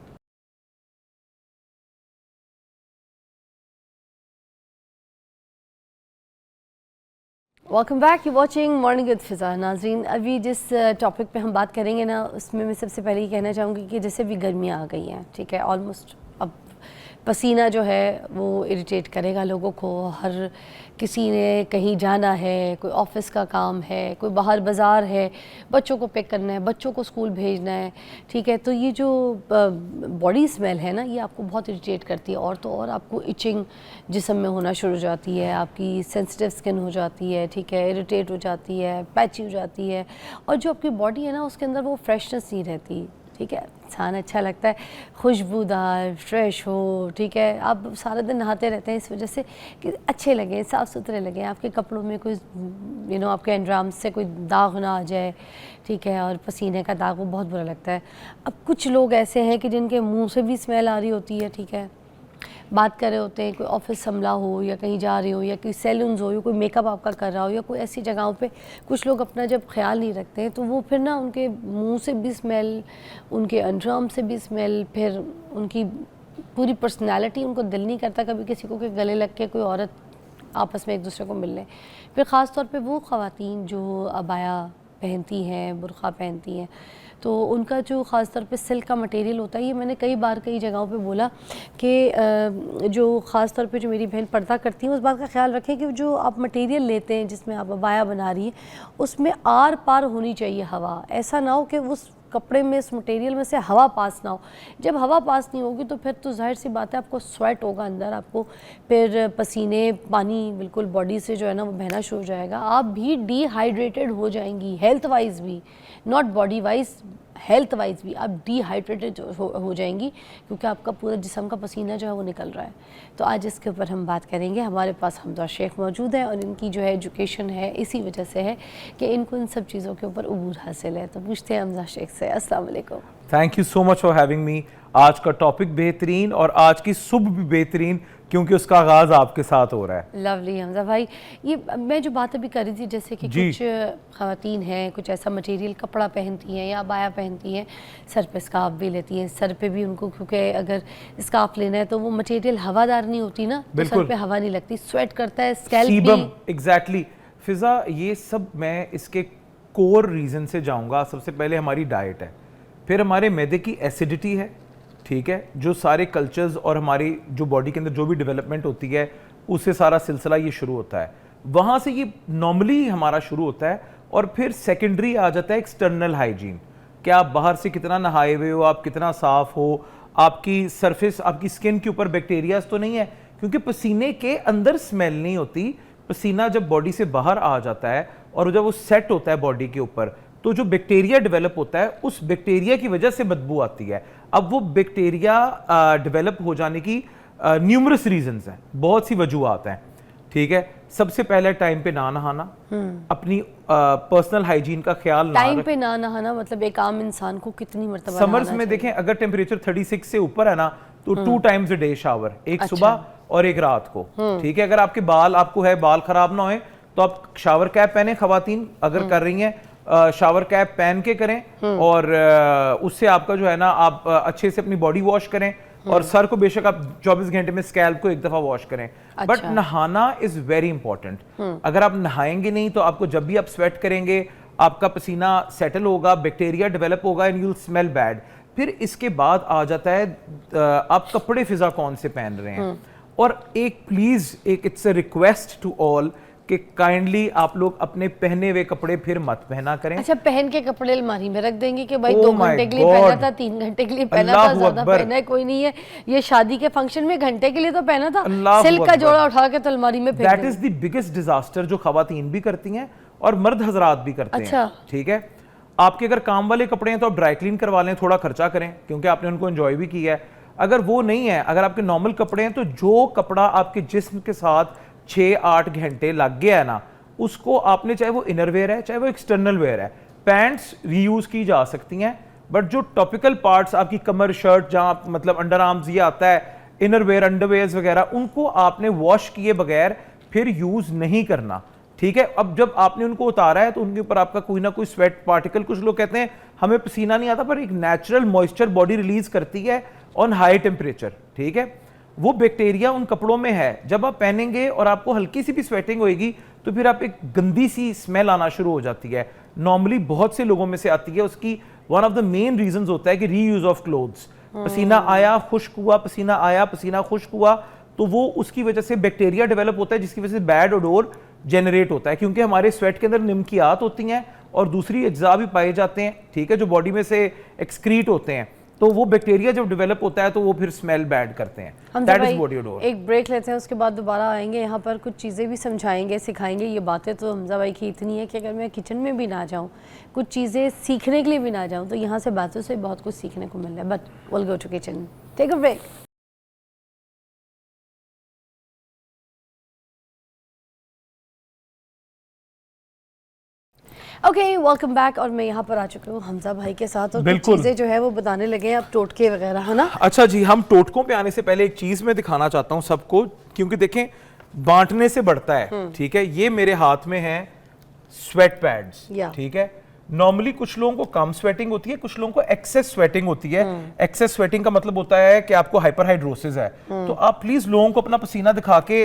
Welcome back, you watching morning with Fiza. नाज़रीन, अभी जिस टॉपिक पे हम बात करेंगे ना, उसमें मैं सबसे पहले ये कहना चाहूँगी कि जैसे भी गर्मियाँ आ गई हैं, ठीक है, ऑलमोस्ट अब पसीना जो है वो इरिटेट करेगा लोगों को। हर किसी ने कहीं जाना है, कोई ऑफिस का काम है, कोई बाहर बाज़ार है, बच्चों को पिक करना है, बच्चों को स्कूल भेजना है, ठीक है। तो ये जो बॉडी स्मेल है ना, ये आपको बहुत इरिटेट करती है, और तो और आपको इचिंग जिस्म में होना शुरू हो जाती है, आपकी सेंसिटिव स्किन हो जाती है, ठीक है, इरिटेट हो जाती है, पैची हो जाती है, और जो आपकी बॉडी है ना उसके अंदर वो फ्रेशनेस नहीं रहती, ठीक है, इंसान अच्छा लगता है, खुशबूदार, फ्रेश हो, ठीक है। आप सारा दिन नहाते रहते हैं इस वजह से कि अच्छे लगें, साफ़ सुथरे लगें, आपके कपड़ों में कोई आपके एंड्राम से कोई दाग ना आ जाए, ठीक है, और पसीने का दाग वो बहुत बुरा लगता है। अब कुछ लोग ऐसे हैं कि जिनके मुंह से भी स्मेल आ रही होती है, ठीक है, बात कर रहे होते हैं, कोई ऑफिस संभला हो या कहीं जा रहे हो या कोई सैलून्स हो या कोई मेकअप आपका कर रहा हो या कोई ऐसी जगहों पे कुछ लोग अपना जब ख्याल नहीं रखते हैं तो वो फिर ना उनके मुंह से भी स्मेल, उनके अंडरआर्म से भी स्मेल, फिर उनकी पूरी पर्सनैलिटी, उनको दिल नहीं करता कभी किसी को कि गले लग के कोई औरत आपस में एक दूसरे को मिल लें। फिर ख़ास तौर पे वो ख़वातीन जो अबाया पहनती हैं, बुर्का पहनती हैं, तो उनका जो ख़ास तौर पे सिल्क का मटेरियल होता है, ये मैंने कई बार कई जगहों पे बोला कि जो ख़ास तौर पे जो मेरी बहन पर्दा करती हैं उस बात का ख्याल रखें कि जो आप मटेरियल लेते हैं जिसमें आप अबाया बना रही हैं उसमें आर पार होनी चाहिए हवा। ऐसा ना हो कि उस कपड़े में, इस मटेरियल में से हवा पास ना हो। जब हवा पास नहीं होगी तो फिर तो जाहिर सी बात है आपको स्वेट होगा अंदर, आपको फिर पसीने, पानी बिल्कुल बॉडी से जो है ना वो बहना शुरू हो जाएगा, आप भी डिहाइड्रेटेड हो जाएंगी, हेल्थ वाइज भी, not body wise, health wise भी आप डिहाइड्रेटेड हो जाएंगी क्योंकि आपका पूरा जिस्म का पसीना जो है वो निकल रहा है। तो आज इसके ऊपर हम बात करेंगे। हमारे पास हमजा शेख मौजूद है और इनकी जो है एजुकेशन है इसी वजह से है कि इनको इन सब चीज़ों के ऊपर उबूर हासिल है। तो पूछते हैं हमजा शेख से। अस्सलाम वालेकुम। Thank you so much for having me. आज का टॉपिक बेहतरीन और आज की सुबह भी बेहतरीन क्योंकि उसका आगाज़ आपके साथ हो रहा है। लवली हमजा भाई, ये मैं जो बात अभी कर रही थी जैसे कि कुछ ख़वातीन हैं, कुछ ऐसा मटेरियल कपड़ा पहनती हैं या बाया पहनती हैं, सर पे स्कार्फ भी लेती हैं, सर पे भी उनको, क्योंकि अगर स्कार्फ लेना है तो वो मटेरियल हवादार नहीं होती ना, तो सर पे हवा नहीं लगती, स्वेट करता है, स्कैल्प भी। एग्जैक्टली फिजा, ये सब मैं इसके कोर रीज़न से जाऊँगा। सबसे पहले हमारी डाइट है, फिर हमारे मैदे की एसिडिटी है, ठीक है, जो सारे कल्चर्स और हमारी जो बॉडी के अंदर जो भी डेवलपमेंट होती है उससे सारा सिलसिला ये शुरू होता है, वहाँ से ये नॉर्मली हमारा शुरू होता है। और फिर सेकेंडरी आ जाता है एक्सटर्नल हाइजीन, कि आप बाहर से कितना नहाए हुए हो, आप कितना साफ़ हो, आपकी सरफेस, आपकी स्किन के ऊपर बैक्टीरियाज तो नहीं है, क्योंकि पसीने के अंदर स्मेल नहीं होती। पसीना जब बॉडी से बाहर आ जाता है और जब वो सेट होता है बॉडी के ऊपर तो जो बैक्टीरिया डेवलप होता है उस बैक्टीरिया की वजह से बदबू आती है। अब वो बैक्टीरिया डेवलप हो जाने की न्यूमरस रीजंस हैं, बहुत सी वजूहात हैं, ठीक है। सबसे पहले टाइम पे ना नहाना, अपनी पर्सनल हाइजीन का ख्याल टाइम पे ना नहाना मतलब एक आम इंसान को कितनी मर्तबा समर्स में देखें, अगर टेम्परेचर 36 से ऊपर है ना तो 2 टाइम्स अ डे शावर, एक सुबह और एक रात को, ठीक है। अगर आपके आपको है बाल खराब ना होए तो आप शावर कैप पहने, खवातीन अगर कर रही हैं शावर कैप पहन के करें और उससे आपका जो है ना आप अच्छे से अपनी बॉडी वॉश करें और सर को बेशक आप 24 घंटे में स्कैल्प को एक दफा वॉश करें। बट नहाना इज वेरी इंपॉर्टेंट। अगर आप नहाएंगे नहीं तो आपको जब भी आप स्वेट करेंगे आपका पसीना सेटल होगा, बैक्टीरिया डेवलप होगा and you will smell bad. फिर इसके बाद आ जाता है आप कपड़े फिजा कौन से पहन रहे हैं। और एक please it's a request to all कि काइंडली आप लोग अपने पहने हुए कपड़े फिर मत पहना करें। अच्छा, पहन के कपड़े अलमारी में रख देंगे कि भाई 2 घंटे के लिए पहना था, 3 घंटे के लिए पहना था, ज्यादा पहना है कोई नहीं है, ये शादी के फंक्शन में घंटे के लिए तो पहना था, सिल्क का जोड़ा उठा के तो अलमारी में फेंक। That is the biggest disaster जो खवातीन भी करती हैं और मर्द हजरात भी करते हैं, ठीक है। आपके अगर काम वाले कपड़े हैं तो आप ड्राई क्लीन करवा लें, थोड़ा खर्चा करें क्योंकि आपने उनको एंजॉय भी किया है। अगर वो नहीं है, अगर आपके नॉर्मल कपड़े हैं तो जो कपड़ा आपके जिस्म के साथ 6-8 घंटे लग गया है ना, उसको आपने, चाहे वो इनरवेयर है चाहे वो एक्सटर्नल वेयर है, पैंट्स रीयूज की जा सकती हैं। बट जो टॉपिकल पार्ट्स आपकी कमर, शर्ट, जहाँ मतलब अंडर आर्म्स ये आता है, इनरवेयर, अंडरवेयर्स वगैरह, उनको आपने वॉश किए बगैर फिर यूज नहीं करना, ठीक है। अब जब आपने उनको उतारा है तो उनके ऊपर आपका कोई ना कोई स्वेट पार्टिकल, कुछ लोग कहते हैं हमें पसीना नहीं आता, पर एक नेचुरल मॉइस्चर बॉडी रिलीज करती है ऑन हाई टेम्परेचर, ठीक है। वो बैक्टीरिया उन कपड़ों में है, जब आप पहनेंगे और आपको हल्की सी भी स्वेटिंग होएगी तो फिर आप एक गंदी सी स्मेल आना शुरू हो जाती है। नॉर्मली बहुत से लोगों में से आती है। उसकी one of the main reasons होता है कि रीयूज ऑफ क्लोथ्स। पसीना आया, खुश्क हुआ, पसीना आया, पसीना खुश्क हुआ, तो वो उसकी वजह से बैक्टीरिया डेवलप होता है जिसकी वजह से बैड ओडोर जनरेट होता है, क्योंकि हमारे स्वेट के अंदर निमकियात होती हैं और दूसरी अज्जा भी पाए जाते हैं, ठीक है, जो बॉडी में से एक्सक्रीट होते हैं। तो वो बैक्टीरिया जब डेवलप होता है तो वो फिर स्मेल बैड करते हैं। That is body odour. एक ब्रेक लेते हैं, उसके बाद दोबारा आएंगे। यहाँ पर कुछ चीज़ें भी समझाएंगे, सिखाएंगे। ये बातें तो हमजा भाई की इतनी है कि अगर मैं किचन में भी ना जाऊँ, कुछ चीज़ें सीखने के लिए भी ना जाऊँ, तो यहाँ से बातों से बहुत कुछ सीखने को मिल रहा है। But will go to kitchen, take a break. Okay, welcome back. और मैं यहाँ पर आ चुकी हूँ हमजा भाई के साथ, और कुछ चीज़ें जो है वो बताने लगे हैं, अब टोटके वगैरह, है ना? अच्छा जी, हम टोटकों पे आने से पहले एक चीज मैं दिखाना चाहता हूँ सबको, क्योंकि देखें बांटने से बढ़ता है। ठीक है, ये मेरे हाथ में है स्वेट पैड्स। ठीक है, नॉर्मली कुछ लोगों को कम स्वेटिंग होती है, कुछ लोगों को एक्सेस स्वेटिंग होती है। एक्सेस स्वेटिंग का मतलब होता है कि आपको हाइपरहाइड्रोसिस है। तो आप प्लीज लोगों को अपना पसीना दिखा के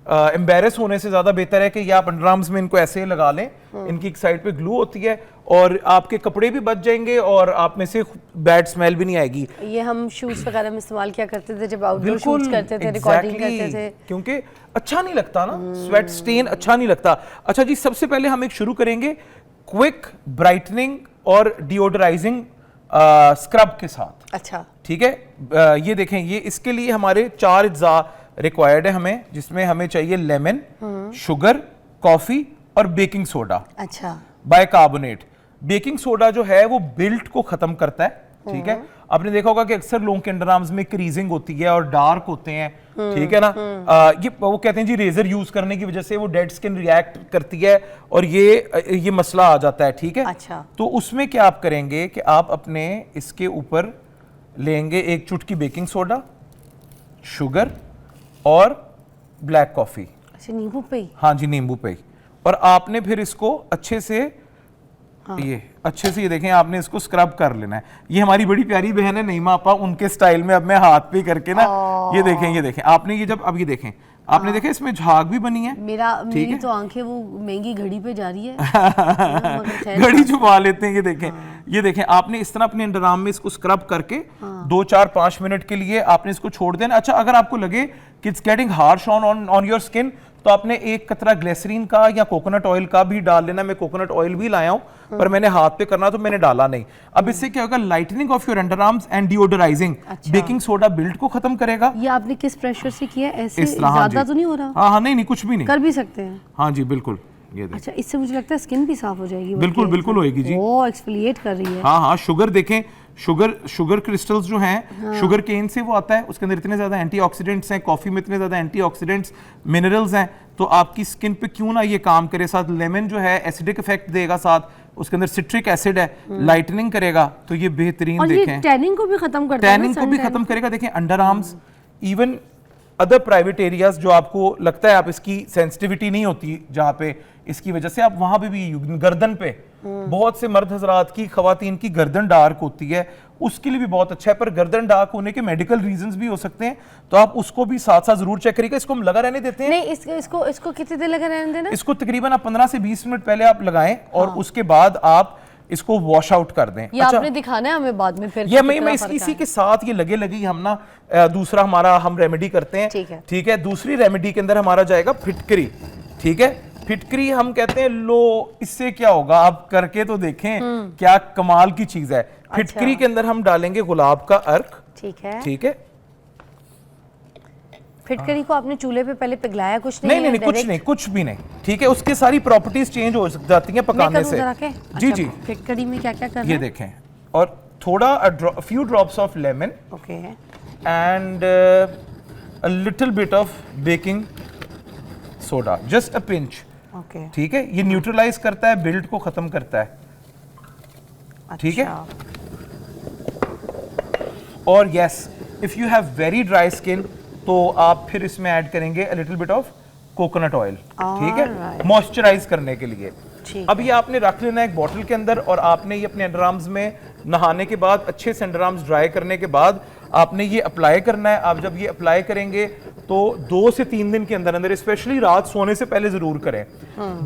एम्बेरस होने से ज्यादा बेहतर है कि ये आप अंडरआर्म्स में इनको ऐसे लगा लें। इनकी एक साइड पे ग्लू होती है और आपके कपड़े भी बच जाएंगे और आप में से बैड स्मेल भी नहीं आएगी। ये हम शूट्स वगैरह में इस्तेमाल किया करते थे जब आउटडोर शूट्स करते थे, रिकॉर्डिंग करते थे, क्योंकि अच्छा नहीं लगता ना, स्वेट स्टेन अच्छा नहीं लगता। अच्छा जी, सबसे पहले हम एक शुरू करेंगे क्विक ब्राइटनिंग और डिओडराइजिंग स्क्रब के साथ। अच्छा, ठीक है, ये देखें, ये इसके लिए हमारे 4 अज्जा रिक्वायर्ड है हमें, जिसमें हमें चाहिए लेमन, शुगर, कॉफी और बेकिंग सोडा। अच्छा, बाइकार्बोनेट। बेकिंग सोडा जो है वो बिल्ट को खत्म करता है। ठीक है, आपने देखा होगा कि अक्सर लोगों के अंडरआर्म्स में क्रीजिंग होती है और डार्क होते हैं। ठीक है ना, ये वो कहते हैं जी रेजर यूज करने की वजह से वो डेड स्किन रिएक्ट करती है और ये मसला आ जाता है। ठीक है, अच्छा, तो उसमें क्या आप करेंगे कि आप अपने इसके ऊपर लेंगे एक चुटकी बेकिंग सोडा, शुगर और ब्लैक कॉफी। अच्छा, नींबू पे? हाँ जी, नींबू पे। और आपने फिर इसको अच्छे से ये अच्छे से, ये देखें, आपने इसको स्क्रब कर लेना है। ये हमारी बड़ी प्यारी बहन है नईमा आपा, उनके स्टाइल में अब मैं हाथ पे करके ना, ये देखें आपने ये जब अब ये देखें, आपने देखा इसमें झाग भी बनी है। मेरी तो आंखें वो महंगी घड़ी पे जा रही है। घड़ी छुपा लेते हैं। ये देखें आपने इस तरह अपने अंडरआर्म में इसको स्क्रब करके 2, 4, 5 मिनट के लिए आपने इसको छोड़ देना। अच्छा, अगर आपको लगे कि it's getting harsh on your skin, तो आपने एक कतरा ग्लिसरीन का या कोकोनट ऑयल का भी डाल लेना। मैं कोकोनट ऑयल भी लाया हूं, पर मैंने हाथ पे करना तो मैंने डाला नहीं। अब इससे क्या होगा, lightening of your underarms and deodorising. Baking soda built को खत्म करेगा। ये आपने किस प्रेशर से किया? ऐसे ज्यादा तो नहीं हो रहा? हाँ, नहीं, कुछ भी नहीं, कर भी सकते हैं। हाँ जी, बिल्कुल। ये अच्छा, इससे मुझे लगता है स्किन भी साफ हो जाएगी। बिल्कुल होएगी जी। वो एक्सफोलिएट कर रही है। हाँ, शुगर देखें, शुगर क्रिस्टल्स जो हैं, शुगर केन से वो आता है, उसके अंदर इतने ज्यादा एंटीऑक्सीडेंट्स हैं, कॉफी में इतने ज्यादा एंटीऑक्सीडेंट्स, मिनरल्स हैं, तो आपकी स्किन पे क्यों ना ये काम करे। साथ लेमन जो है एसिडिक इफेक्ट देगा, साथ उसके अंदर सिट्रिक एसिड है, लाइटनिंग करेगा, तो ये बेहतरीन। और देखें, ये टैनिंग को भी खत्म करता है, टैनिंग को भी खत्म करेगा। देखें, under arms, even other private areas जो आपको लगता है आप इसकी सेंसिटिविटी नहीं होती जहां पे, इसकी वजह से आप वहां पे भी, गर्दन पे, बहुत से मर्द हजरात की, खवातीन की गर्दन डार्क होती है, उसके लिए भी बहुत अच्छा है। पर गर्दन डार्क होने के मेडिकल रीजंस भी हो सकते हैं, तो आप उसको भी साथ साथ जरूर चेक करिएगा। इसको हम लगा रहने देते हैं। नहीं, इसको कितनी देर लगा रहने देना? इसको तकरीबन आप 15 से 20 मिनट पहले आप लगाएं और उसके बाद आप इसको वॉश आउट कर दें। ये आपने दिखाना है हमें बाद में फिर? ये मैं इसी के साथ ये लगे हम ना दूसरा हमारा हम रेमेडी करते हैं। ठीक है, दूसरी रेमेडी के अंदर हमारा जाएगा फिटकरी। ठीक है, फिटकरी हम कहते हैं, लो इससे क्या होगा, आप करके तो देखें क्या कमाल की चीज है। फिटकरी के अंदर हम डालेंगे गुलाब का अर्क। ठीक है, फिटकरी को आपने चूल्हे पे पहले पिघलाया? कुछ नहीं, कुछ भी नहीं। ठीक है, उसके सारी प्रॉपर्टीज चेंज हो जाती हैं पकाने से। जी। फिटकरी में क्या क्या करना है? ये देखें, और थोड़ा few drops of lemon, okay, and a little bit of baking soda, just a pinch. Okay, ठीक है, ये न्यूट्रलाइज करता है, बिल्ट को खत्म करता है। ठीक है, और yes, if you have very dry skin, तो आप फिर इसमें ऐड करेंगे a little bit of coconut oil. ठीक है, मॉइस्चराइज करने के लिए। अब ये आपने रख लेना है एक बॉटल के अंदर, और आपने ये अपने अंडरआर्म्स में नहाने के बाद, अच्छे से अंडरआर्म्स ड्राई करने के बाद आपने ये अप्लाई करना है। आप जब ये अप्लाई करेंगे तो 2 से 3 दिन के अंदर अंदर, स्पेशली रात सोने से पहले जरूर करें।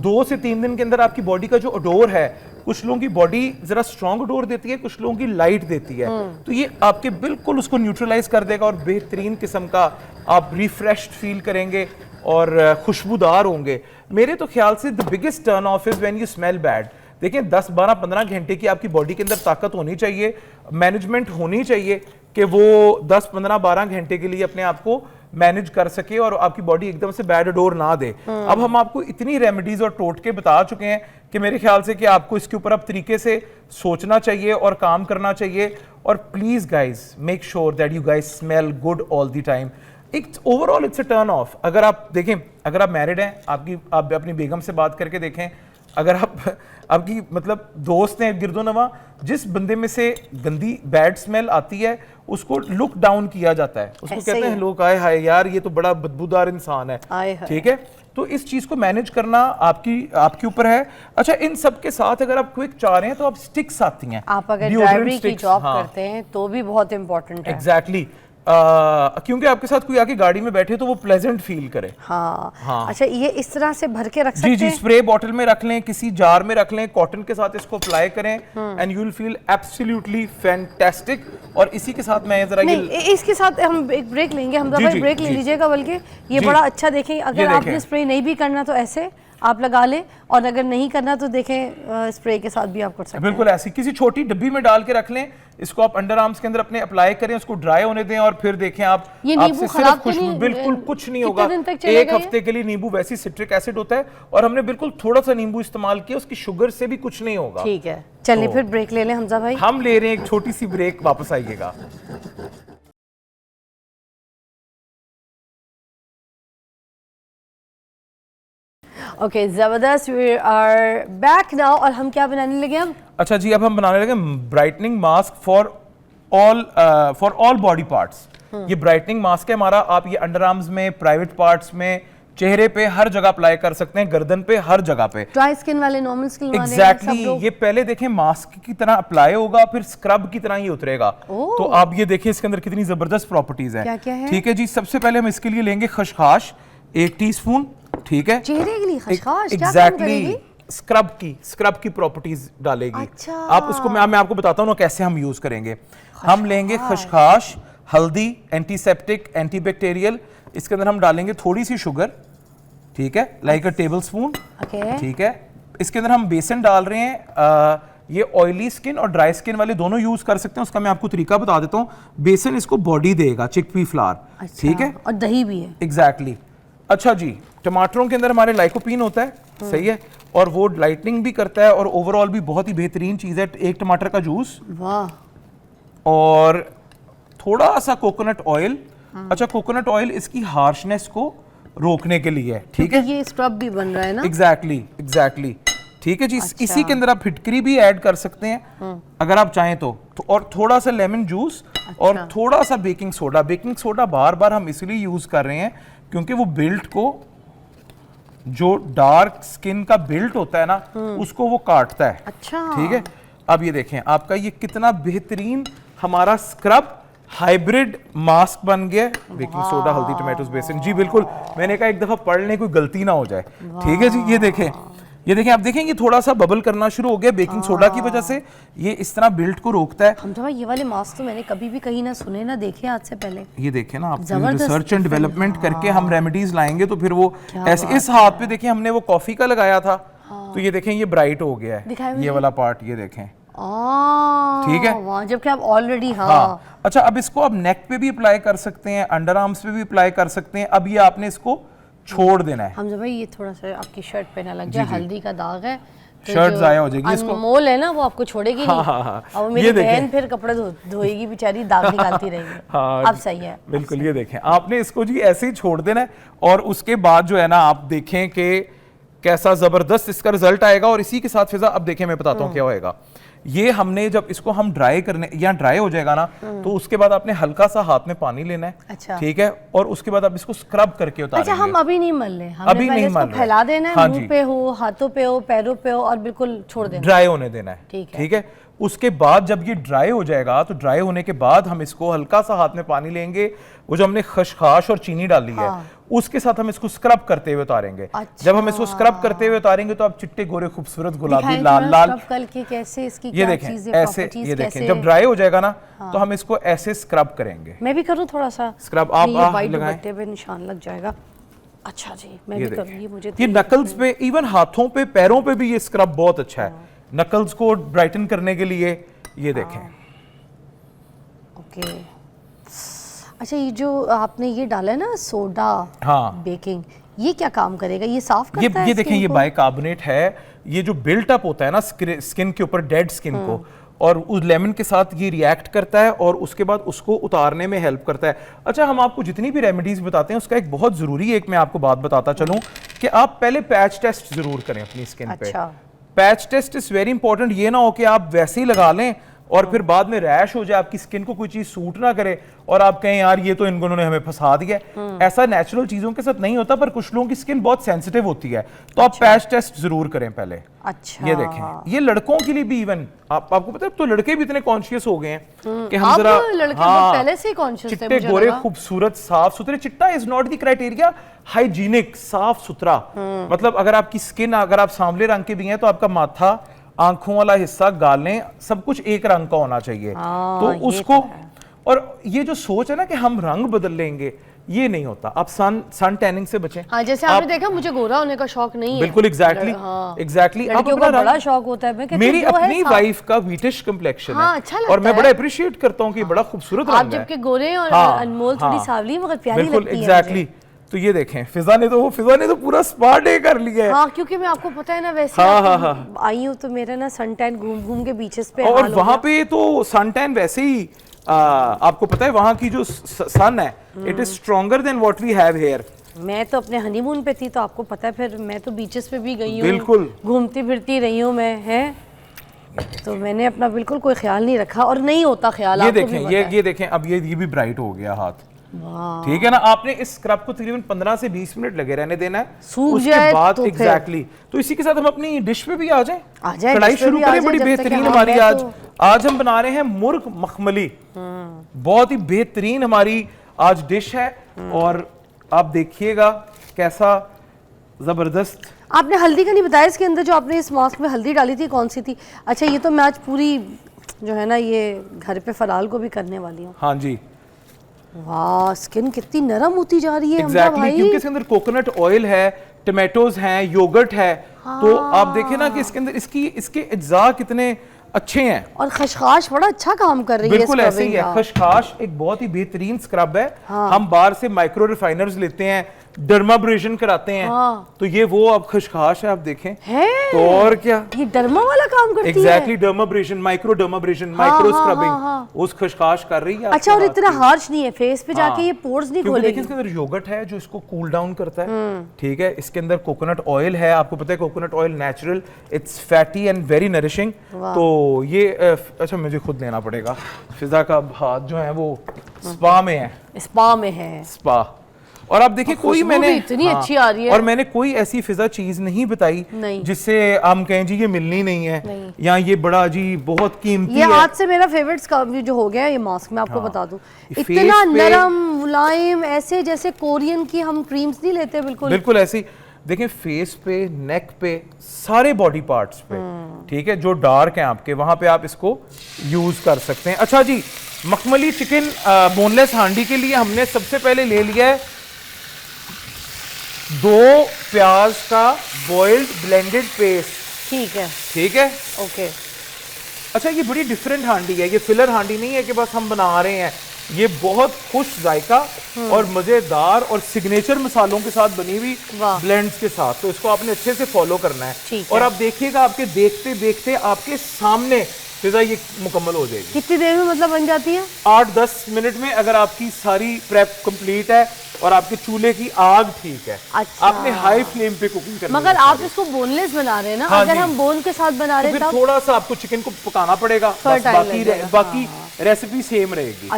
2 से 3 दिन के अंदर आपकी बॉडी का जो ओडोर है, कुछ लोगों की बॉडी जरा स्ट्रॉन्ग ओडोर देती है, कुछ लोगों की लाइट देती है, तो ये आपके बिल्कुल उसको न्यूट्रलाइज कर देगा और बेहतरीन किस्म का आप रिफ्रेश्ड फील करेंगे और खुशबूदार होंगे। मेरे तो ख्याल से the biggest turn off is when you smell bad. देखिए 10, 12, 15 घंटे की आपकी बॉडी के अंदर ताकत होनी चाहिए, मैनेजमेंट होनी चाहिए कि वो 10, 15, 12 घंटे के लिए अपने आप को मैनेज कर सके और आपकी बॉडी एकदम से बैड डोर ना दे। अब हम आपको इतनी रेमेडीज और टोटके बता चुके हैं कि मेरे ख्याल से कि आपको इसके ऊपर अब तरीके से सोचना चाहिए और काम करना चाहिए। और please guys make sure that you guys smell good all the time. एक overall it's a turn off. अगर आप देखें, अगर आप मैरिड हैं, आप अपनी बेगम से बात करके देखें, अगर आपकी मतलब दोस्त हैं गिरदो नवा, जिस बंदे में से गंदी बैड स्मेल आती है उसको लुक डाउन किया जाता है, उसको कहते हैं लोग आए हाय यार ये तो बड़ा बदबूदार इंसान है, ठीक है। तो इस चीज को मैनेज करना आपके ऊपर है। अच्छा, इन सब के साथ अगर आप क्विक चाह रहे हैं तो आप स्टिक्स आती हैं, आप अगर ड्राइवरी की जॉब करते हैं तो भी बहुत इंपॉर्टेंट है। एग्जैक्टली क्योंकि आपके साथ कोई आके गाड़ी में बैठे तो वो प्लेजेंट फील करे। हाँ। अच्छा, ये इस तरह से भर के रख सकते हैं? जी, स्प्रे बॉटल में रख लें, किसी जार में रख लें, कॉटन के साथ इसको अप्लाई करें and you will feel absolutely fantastic. और इसी के साथ मैं जरा इसके साथ हम एक ब्रेक लेंगे, हम भाई ब्रेक ले लीजिएगा, बल्कि ये बड़ा अच्छा देखें। अगर आपने स्प्रे नहीं भी करना तो ऐसे आप लगा लें, और अगर नहीं करना तो देखें स्प्रे के साथ भी आप कर सकते हैं। बिल्कुल ऐसी किसी छोटी डब्बी में डाल के रख लें, इसको आप अंडर आर्म्स के अंदर अपने अप्लाई करें, उसको ड्राई होने दें और फिर देखें आप ये नींबू खराब खुशबू बिल्कुल कुछ नहीं होगा। एक हफ्ते के लिए नींबू वैसी सिट्रिक एसिड होता है और हमने बिल्कुल थोड़ा सा नींबू इस्तेमाल किया, उसकी शुगर से भी कुछ नहीं होगा। ठीक है, चलिए फिर ब्रेक ले लें हमजा भाई। हम ले रहे हैं एक छोटी सी ब्रेक, वापस आइएगा। ओके, जबरदस्त, वी आर बैक नाउ। और हम क्या बनाने लगे अब? अच्छा जी, अब हम बनाने लगे brightening mask for all body parts. ये ब्राइटनिंग मास्क है हमारा, आप ये अंडर आर्म्स में, प्राइवेट पार्ट्स में, चेहरे पे हर जगह अप्लाई कर सकते हैं, गर्दन पे, हर जगह पे। ड्राई स्किन वाले, नॉर्मल स्किन वाले, एग्जैक्टली ये पहले देखें मास्क की तरह अप्लाई होगा, फिर स्क्रब की तरह ही उतरेगा। तो आप ये देखें इसके अंदर कितनी जबरदस्त प्रॉपर्टीज है। क्या है? ठीक है जी, सबसे पहले हम इसके लिए लेंगे खसखस 1 टीस्पून, ठीक है। चेहरे के लिए खसखस एग्जैक्टली स्क्रब की प्रॉपर्टीज डालेगी। अच्छा। आप उसको मैं आपको बताता हूँ ना कैसे हम यूज करेंगे। हम लेंगे खसखस, हल्दी, एंटीसेप्टिक, एंटीबैक्टीरियल, इसके अंदर हम डालेंगे थोड़ी सी शुगर, ठीक है, लाइक अ टेबल स्पून, ठीक है। इसके अंदर हम बेसन डाल रहे हैं। ये ऑयली स्किन और ड्राई स्किन वाले दोनों यूज कर सकते हैं, उसका मैं आपको तरीका बता देता हूँ। बेसन इसको बॉडी देगा, चिकपी फ्लावर, ठीक है, और दही भी है। एग्जैक्टली। अच्छा जी, टमाटरों के अंदर हमारे लाइकोपीन होता है, सही है, और वो लाइटनिंग भी करता है और ओवरऑल भी बहुत ही बेहतरीन चीज है। 1 टमाटर का जूस, वाह, और थोड़ा सा कोकोनट ऑयल। अच्छा, कोकोनट ऑयल इसकी हार्शनेस को रोकने के लिए है, ठीक है। ये स्क्रब भी बन रहा है ना? एग्जैक्टली, ठीक है जी। अच्छा। इसी के अंदर आप फिटकरी भी ऐड कर सकते हैं अगर आप चाहें तो और थोड़ा सा लेमन जूस। अच्छा। और थोड़ा सा बेकिंग सोडा। बेकिंग सोडा बार बार हम इसलिए यूज कर रहे हैं क्योंकि वो बिल्ट को, जो डार्क स्किन का बिल्ट होता है ना, उसको वो काटता है। अच्छा, ठीक है। अब ये देखें आपका ये कितना बेहतरीन हमारा स्क्रब हाइब्रिड मास्क बन गया। बेकिंग सोडा, हल्दी, टमाटोस, बेसन। जी बिल्कुल, मैंने कहा एक दफा पढ़ लें, कोई गलती ना हो जाए, ठीक है जी। ये देखें आप देखें ये थोड़ा सा बबल करना शुरू हो गया बेकिंग सोडा की वजह से। ये इस तरह बिल्ट को रोकता है। हम ये वाले मास्क तो मैंने कभी भी कहीं ना सुने ना देखे आज से पहले। ये देखें ना, आप रिसर्च एंड डेवलपमेंट करके हम रेमेडीज लाएंगे तो फिर वो ऐसे। इस हाथ पे देखें हमने वो कॉफी का लगाया था, तो ये देखें ये ब्राइट हो गया है, ये वाला पार्ट, ये देखें, ठीक है, जबकि आप ऑलरेडी। हाँ। अच्छा, अब इसको आप नेक पे भी अप्लाई कर सकते हैं, अंडर आर्म्स पे भी अप्लाई कर सकते हैं। अब ये आपने इसको छोड़ देना है। हमजा भाई ये थोड़ा सा आपकी शर्ट पे ना लग जाए, हल्दी का दाग है, तो शर्ट जाया हो जाएगी। इसको अनमोल है ना, वो आपको छोड़ेगी नहीं। हाँ। और मेरी बहन फिर कपड़े धोएगी बेचारी, दाग निकालती रहेगी। हाँ, अब सही है, बिल्कुल। ये देखें आपने इसको जी ऐसे ही छोड़ देना है और उसके बाद जो है ना आप देखें कि कैसा जबरदस्त इसका रिजल्ट आएगा। और इसी के साथ फिजा अब देखें मैं बताता हूँ क्या होएगा। ये हमने जब इसको हम ड्राई करने, या ड्राई हो जाएगा ना, तो उसके बाद आपने हल्का सा हाथ में पानी लेना है। अच्छा। ठीक है, और उसके बाद आप इसको स्क्रब करके उतारेंगे। अच्छा, हम अभी नहीं मल रहे, अभी नहीं मल रहे, फैला देना है, हाँ, मुंह पे हो, हाथों पे हो, पैरों पे हो, और बिल्कुल छोड़ देना, ड्राई होने देना है। ठीक है। उसके बाद जब ये ड्राई हो जाएगा, तो ड्राई होने के बाद हम इसको हल्का सा हाथ में पानी लेंगे, वो जो हमने खसखस और चीनी डाली है, उसके साथ हम इसको स्क्रब करते हुए उतारेंगे। अच्छा। जब हम इसको स्क्रब करते हुए उतारेंगे तो आप चिट्टे गोरे खूबसूरत गुलाबी लाल लाल कैसे इसकी ये देखें, ऐसे ये देखें, जब ड्राई हो जाएगा ना, तो हम इसको ऐसे स्क्रब करेंगे। मैं भी करूँ थोड़ा सा स्क्रब, आप लगाएं, पे निशान लग जाएगा। अच्छा जी, मैं भी करूंगी। मुझे ये नकल्स पे, इवन हाथों पे, पैरों पे भी ये स्क्रब बहुत अच्छा है। नकल्स को ब्राइटन करने के लिए। ये देखें। ओके। अच्छा, ये जो आपने ये डाला है ना सोडा, हाँ, बेकिंग, ये क्या काम करेगा? ये साफ करता है ये देखें, स्किन ये को? बाइकार्बोनेट है। ये जो बिल्ट अप होता है ना स्किन के ऊपर, डेड स्किन को, और उस लेमन के साथ ये रिएक्ट करता है और उसके बाद उसको उतारने में हेल्प करता है। अच्छा, हम आपको जितनी भी रेमेडीज बताते हैं उसका एक बहुत जरूरी एक मैं आपको बात बताता चलूं कि आप पहले पैच टेस्ट जरूर करें अपनी स्किन पे। Patch test is very important. ये ना हो कि आप वैसे ही लगा लें और फिर बाद में रैश हो जाए, आपकी स्किन को कोई चीज सूट ना करे और आप कहें यार ये तो इन्होंने हमें फंसा दिया। ऐसा नेचुरल चीजों के साथ नहीं होता, पर कुछ लोगों की स्किन बहुत सेंसिटिव होती है, तो आप पैच टेस्ट जरूर करें पहले। अच्छा, ये देखें, ये लड़कों के लिए भी इवन आपको पता है, तो लड़के भी इतने कॉन्शियस हो गए हैं कि हम जरा लड़के बहुत पहले से कॉन्शियस थे। चिट्टे गोरे खूबसूरत साफ सुथरे, चिट्टा is not the criteria, hygienic साफ सुथरा। मतलब अगर आपकी स्किन, अगर आप सांवले रंग के भी हैं तो आपका माथा, आंखों वाला हिस्सा, गालें, सब कुछ एक रंग का होना चाहिए। तो उसको, और ये जो सोच है ना कि हम रंग बदल लेंगे, ये नहीं होता। आप सन टैनिंग से बचें। हाँ, जैसे आपने देखा मुझे गोरा होने का शौक नहीं है। बिल्कुल, एग्जैक्टली एग्जैक्टली। अब बड़ा शौक होता है। मैं मेरी अपनी वाइफ का व्हीटिश कंप्लेक्शन है, अच्छा और मैं बड़ा अप्रिशिएट करता हूँ कि बड़ा खूबसूरत रंग है। आप जबकि गोरे और अनमोल थोड़ी सावली मगर प्यारी लगती है। बिल्कुल, एग्जैक्टली। तो ये देखें, फिजा ने तो पूरा स्पा डे कर लिया है। हाँ, क्योंकि मैं आपको पता है ना, वैसे आई हूँ तो मेरा ना सन टैन घूम घूम के बीचेस पे, और वहां पे तो सन टैन वैसे ही आपको पता है वहां की जो सन है, it is stronger than what we have here. मैं तो अपने हनीमून पे थी, तो आपको पता है, फिर मैं तो बीचेस पे भी गई हूँ, बिल्कुल घूमती फिरती रही हूँ मैं, है तो मैंने अपना बिल्कुल कोई ख्याल नहीं रखा, और नहीं होता ख्याल। ये देखें, ये देखें, अब ये भी ब्राइट हो गया हाथ। ठीक है ना। आपने इस स्क्रब को तकरीबन 15 से 20 मिनट लगे रहने देना है, उसके बाद एग्जैक्टली। तो इसी के साथ हम अपनी डिश पे भी आ जाएं, कढ़ाई शुरू करें। बड़ी बेहतरीन हमारी आज हम बना रहे हैं मुर्ग मखमली। बहुत ही बेहतरीन हमारी आज डिश है, और आप देखिएगा कैसा जबरदस्त। आपने हल्दी का नहीं बताया इसके अंदर, जो आपने इस मास्क में हल्दी डाली थी, कौन सी थी? अच्छा, ये तो मैं आज पूरी जो है ना, ये घर पे फलाल को भी करने वाली हूँ। हाँ जी। वाह, स्किन कितनी नरम होती जा रही है। एग्जैक्टली, क्योंकि इसके अंदर कोकोनट ऑयल है, टमाटोज हैं, योगर्ट है। तो आप देखें ना कि इसके अंदर इसके अज्जा कितने अच्छे हैं। और खशखाश बड़ा अच्छा काम कर रही है। बिल्कुल ऐसे ही है। खशखाश एक बहुत ही बेहतरीन स्क्रब है। हम बाहर से माइक्रो रिफाइनर्स लेते हैं, डर्माब्रेशन कराते हैं, तो ये वो अब खशखाश है, आप देखें तो और क्या, ये डर्मा वाला काम करती है। Exactly, dermabrasion, micro dermabrasion, micro scrubbing उस खशखाश कर रही है। अच्छा, और इतना हार्श नहीं है, फेस पे जाके ये पोर्स नहीं खोलेगी। देखिए, इसके अंदर योगर्ट है जो इसको कूल डाउन करता है। ठीक है, इसके अंदर कोकोनट ऑयल है। आपको पता है coconut oil natural, it's fatty and very nourishing. तो ये अच्छा, मुझे खुद लेना पड़ेगा। फिजा का हाथ जो है वो स्पा में है, स्पा। और आप देखिए, कोई मैंने इतनी अच्छी आ रही है, और मैंने कोई ऐसी फिजा चीज नहीं बताई जिससे हम कहें जी ये मिलनी नहीं है, या ये बड़ा जी बहुत कीमती है। ये आज से मेरा फेवरेट जो हो गया ये मास्क, मैं आपको बता दूं, इतना नरम मुलायम, ऐसे जैसे कोरियन की हम क्रीम्स नहीं लेते, बिल्कुल ऐसे ही। देखें, फेस पे, नेक पे, सारे बॉडी पार्ट्स पे, ठीक है, जो डार्क हैं आपके, वहां पे आप इसको यूज कर सकते हैं। अच्छा जी, मखमली चिकन बोनलेस हांडी के लिए हमने सबसे पहले ले लिया है 2 प्याज का बॉइल्ड ब्लेंडेड पेस्ट। ठीक है, ओके। अच्छा, ये बड़ी डिफरेंट हांडी है, ये फिलर हांडी नहीं है कि बस हम बना रहे हैं। ये बहुत खुश जायका और मजेदार और सिग्नेचर मसालों के साथ बनी हुई ब्लेंड्स के साथ, तो इसको आपने अच्छे से फॉलो करना है। और आप देखिएगा, आपके देखते देखते आपके सामने फिजा ये मुकम्मल हो जाएगी। कितनी देर में मतलब बन जाती है? 8-10 मिनट में, अगर आपकी सारी प्रेप कंप्लीट है और आपके चूल्हे की आग ठीक है। अच्छा। आपने हाई फ्लेम पे कुकिंग करनी है। मगर आप इसको बोनलेस बना रहे हैं ना? अगर हम बोन के साथ बना रहे हैं तो फिर थोड़ा सा आपको चिकन को पकाना पड़ेगा, बाकी रेसिपी सेम रहेगी।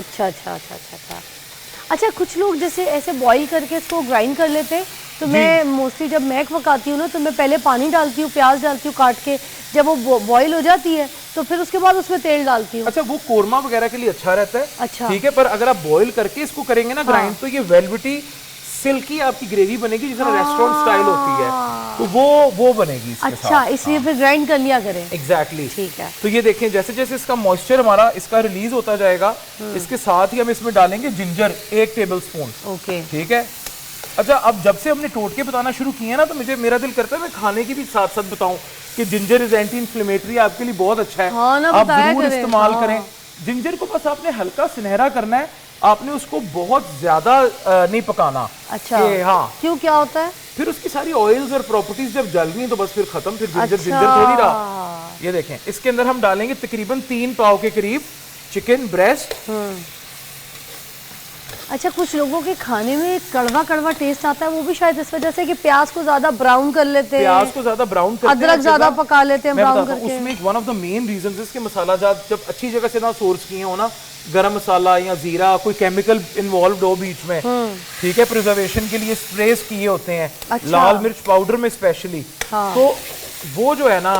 अच्छा, कुछ लोग जैसे ऐसे बॉईल करके इसको ग्राइंड कर लेते हैं, तो मैं मोस्टली जब मैं पकाती हूँ ना, तो मैं पहले पानी डालती हूँ, प्याज डालती हूँ काट के, जब वो बॉईल हो जाती है तो फिर उसके बाद उसमें तेल डालती हूँ। अच्छा, वो कोरमा वगैरह के लिए अच्छा रहता है। अच्छा, ठीक है, पर अगर आप बॉईल करके इसको करेंगे ना ग्राइंड, तो ये वेलवेटी सिल्की आपकी ग्रेवी बनेगी, जिस तरह रेस्टोरेंट स्टाइल होती है, तो वो बनेगी इसके अच्छा साथ। इसलिए फिर ग्राइंड कर लिया करें। एग्जैक्टली, ठीक है। तो ये देखें, जैसे जैसे इसका मॉइस्चर हमारा इसका रिलीज होता जाएगा, इसके साथ ही हम इसमें डालेंगे जिंजर 1 टेबल स्पून। ओके, ठीक है, अच्छा, अब जब से हमने टोटके बताना शुरू किए हैं ना, तो मेरा दिल करता है मैं खाने की भी साथ साथ बताऊं कि जिंजर इज एंटी इन्फ्लेमेटरी, आपके लिए बहुत अच्छा है। हाँ ना, आप बताया जरूर करें। इस्तेमाल हाँ। करें। जिंजर को बस आपने हल्का सुनहरा करना है, आपने उसको बहुत ज्यादा नहीं पकाना। अच्छा, हाँ, क्यों, क्या होता है? फिर उसकी सारी ऑयल्स और प्रॉपर्टीज जब जल गई तो बस फिर खत्म, फिर जिंजर अच्छा। जिंजर थोड़ी रहा। ये देखें, इसके अंदर हम डालेंगे तकरीबन 3 पाव के करीब चिकन ब्रेस्ट। अच्छा, कुछ लोगों के खाने में कड़वा कड़वा टेस्ट आता है, वो भी शायद इस वजह से कि प्याज को ज्यादा ब्राउन कर लेते हैं, प्याज को ज्यादा ब्राउन करते हैं, अदरक ज्यादा पका लेते हैं मैं ब्राउन बताता हूं, करके। उसमें एक one of the main reasons है कि मसाला जात जब अच्छी जगह से ना सोर्स किए हो ना, गरम मसाला या जीरा, कोई केमिकल इन्वॉल्व हो बीच में, ठीक है, प्रिजर्वेशन के लिए स्प्रेस किए होते हैं। अच्छा। लाल मिर्च पाउडर में स्पेशली। हाँ। तो वो जो है ना,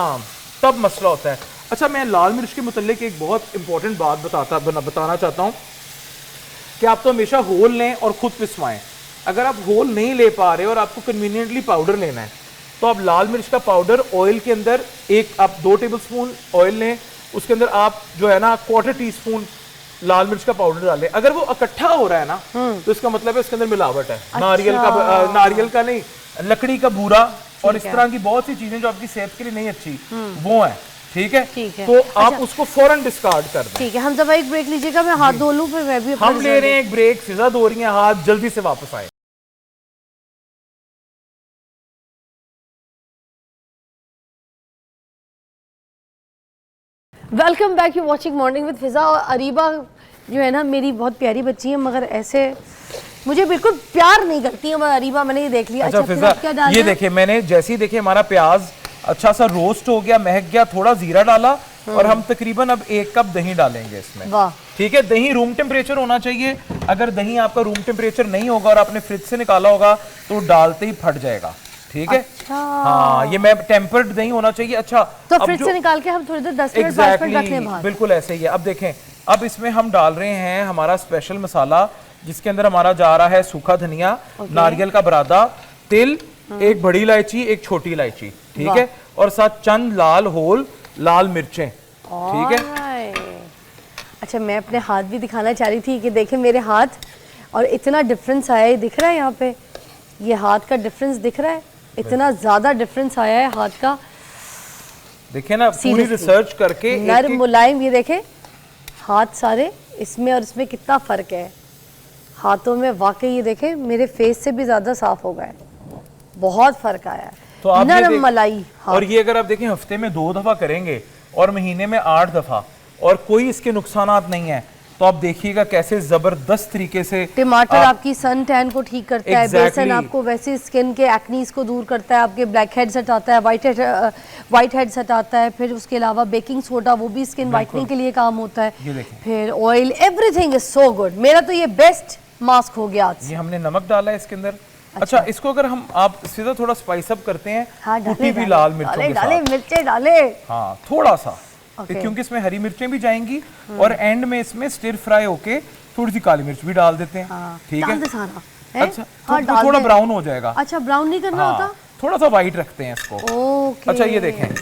तब मसला होता है। अच्छा, मैं लाल मिर्च के मुतल्लिक एक बहुत इंपॉर्टेंट बात बताना चाहता हूँ कि आप तो हमेशा होल लें और खुद पिसवाएं। अगर आप होल नहीं ले पा रहे और आपको कन्वीनियंटली पाउडर लेना है, तो आप लाल मिर्च का पाउडर ऑयल के अंदर आप 2 टेबलस्पून ऑयल लें, उसके अंदर आप जो है ना 1/4 टीस्पून लाल मिर्च का पाउडर डालें। अगर वो इकट्ठा हो रहा है ना, तो इसका मतलब है इसके अंदर मिलावट है। अच्छा। नारियल का नहीं, लकड़ी का बूरा और इस तरह की बहुत सी चीजें जो आपकी सेहत के लिए नहीं अच्छी, वो है। ठीक है, तो आप उसको फौरन डिस्कार्ड कर दें। ठीक है, हम जब एक ब्रेक लीजिएगा, मैं हाथ धो लूं, फिर मैं भी हम ले रहे हैं एक ब्रेक, फिजा धो रही हैं हाथ, जल्दी से वापस आए। Welcome back, you watching morning with Fiza. और अरीबा जो है ना, मेरी बहुत प्यारी बच्ची है, मगर ऐसे मुझे बिल्कुल प्यार नहीं करती है। अरीबा, मैंने ये देख लिया। अच्छा फिजा, क्या डाल ये देखिए, मैंने जैसे ही देखे हमारा प्याज अच्छा सा रोस्ट हो गया, महक गया, थोड़ा जीरा डाला और हम तकरीबन अब 1 कप दही डालेंगे इसमें। वाह, ठीक है, दही रूम टेम्परेचर होना चाहिए। अगर दही आपका रूम टेम्परेचर नहीं होगा और आपने फ्रिज से निकाला होगा तो डालते ही फट जाएगा। ठीक है। अच्छा। हाँ, ये मैं टेम्पर्ड दही होना चाहिए। अच्छा, तो फ्रिज से निकाल के हम थोड़ी देर 10 मिनट 5 मिनट रख लें बाहर। बिल्कुल ऐसे ही है। अब देखें, अब इसमें हम डाल रहे हैं हमारा स्पेशल मसाला, जिसके अंदर हमारा जा रहा है सूखा धनिया, नारियल का बरादा, तिल, एक बड़ी इलायची, एक छोटी इलायची, ठीक है, और साथ चंद लाल मिर्चें। ठीक है। अच्छा, मैं अपने हाथ भी दिखाना चाह रही थी कि देखें मेरे हाथ, और इतना डिफरेंस आया है, दिख रहा है यहाँ पे, ये हाथ का डिफरेंस दिख रहा है, इतना ज्यादा डिफरेंस आया है हाथ का। देखिए ना, पूरी रिसर्च करके नरम मुलायम, ये देखें हाथ सारे, इसमें और इसमें कितना फर्क है हाथों में। वाकई ये देखें मेरे फेस से भी ज्यादा साफ हो गए, बहुत फर्क आया है। तो आप नरम मलाई। और ये अगर आप देखें हफ्ते में 2 दफा करेंगे और महीने में 8 दफा, और कोई इसके नुकसानात नहीं है, तो आप देखिएगा कैसे जबरदस्त तरीके से। टमाटर आपकी सन टैन को ठीक करता है, बेसन आपको वैसे स्किन के एक्नीज को दूर करता है, आपके ब्लैक हेड्स हटाता है, वाइट हेड्स हटाता है। फिर उसके अलावा बेकिंग सोडा, वो भी स्किन वाइटनिंग के लिए काम होता है। फिर oil, everything is so good. मेरा तो ये बेस्ट मास्क हो गया आज। ये हमने नमक डाला है इसके अंदर। अच्छा, इसको अगर हम आप सीधा थोड़ा स्पाइस अप करते हैं, हाँ, कुटी भी लाल मिर्चों के डाले, साथ, मिर्चें डाले, हाँ थोड़ा सा, क्योंकि इसमें हरी मिर्चें भी जाएंगी, और एंड में इसमें स्टिर फ्राई होके थोड़ी सी काली मिर्च भी डाल देते हैं। ठीक है, अच्छा, तो थोड़ा ब्राउन हो जाएगा। अच्छा, ब्राउन नहीं करना होता, थोड़ा सा व्हाइट रखते हैं इसको। अच्छा, ये देखें,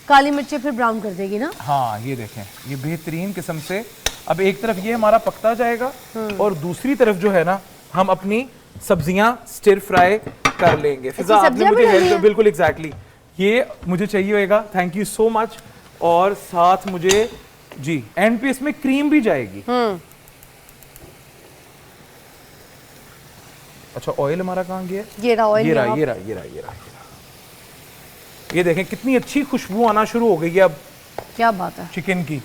काली मिर्चें फिर ब्राउन कर देगी ना। हाँ, ये देखें, ये बेहतरीन किस्म से। अब एक तरफ ये हमारा पकता जाएगा और दूसरी तरफ जो है ना, हम अपनी सब्जियां स्टिर फ्राई कर लेंगे। फिजा, आपने मुझे हेल्प, बिल्कुल एग्जैक्टली, ये मुझे चाहिए होगा, थैंक यू सो मच। और साथ मुझे जी एंड पे इसमें क्रीम भी जाएगी। अच्छा, ऑयल हमारा कहाँ गया? ये रहा ऑयल, ये रहा। ये देखें कितनी अच्छी खुशबू आना शुरू हो गई है अब। क्या बात है, चिकन की।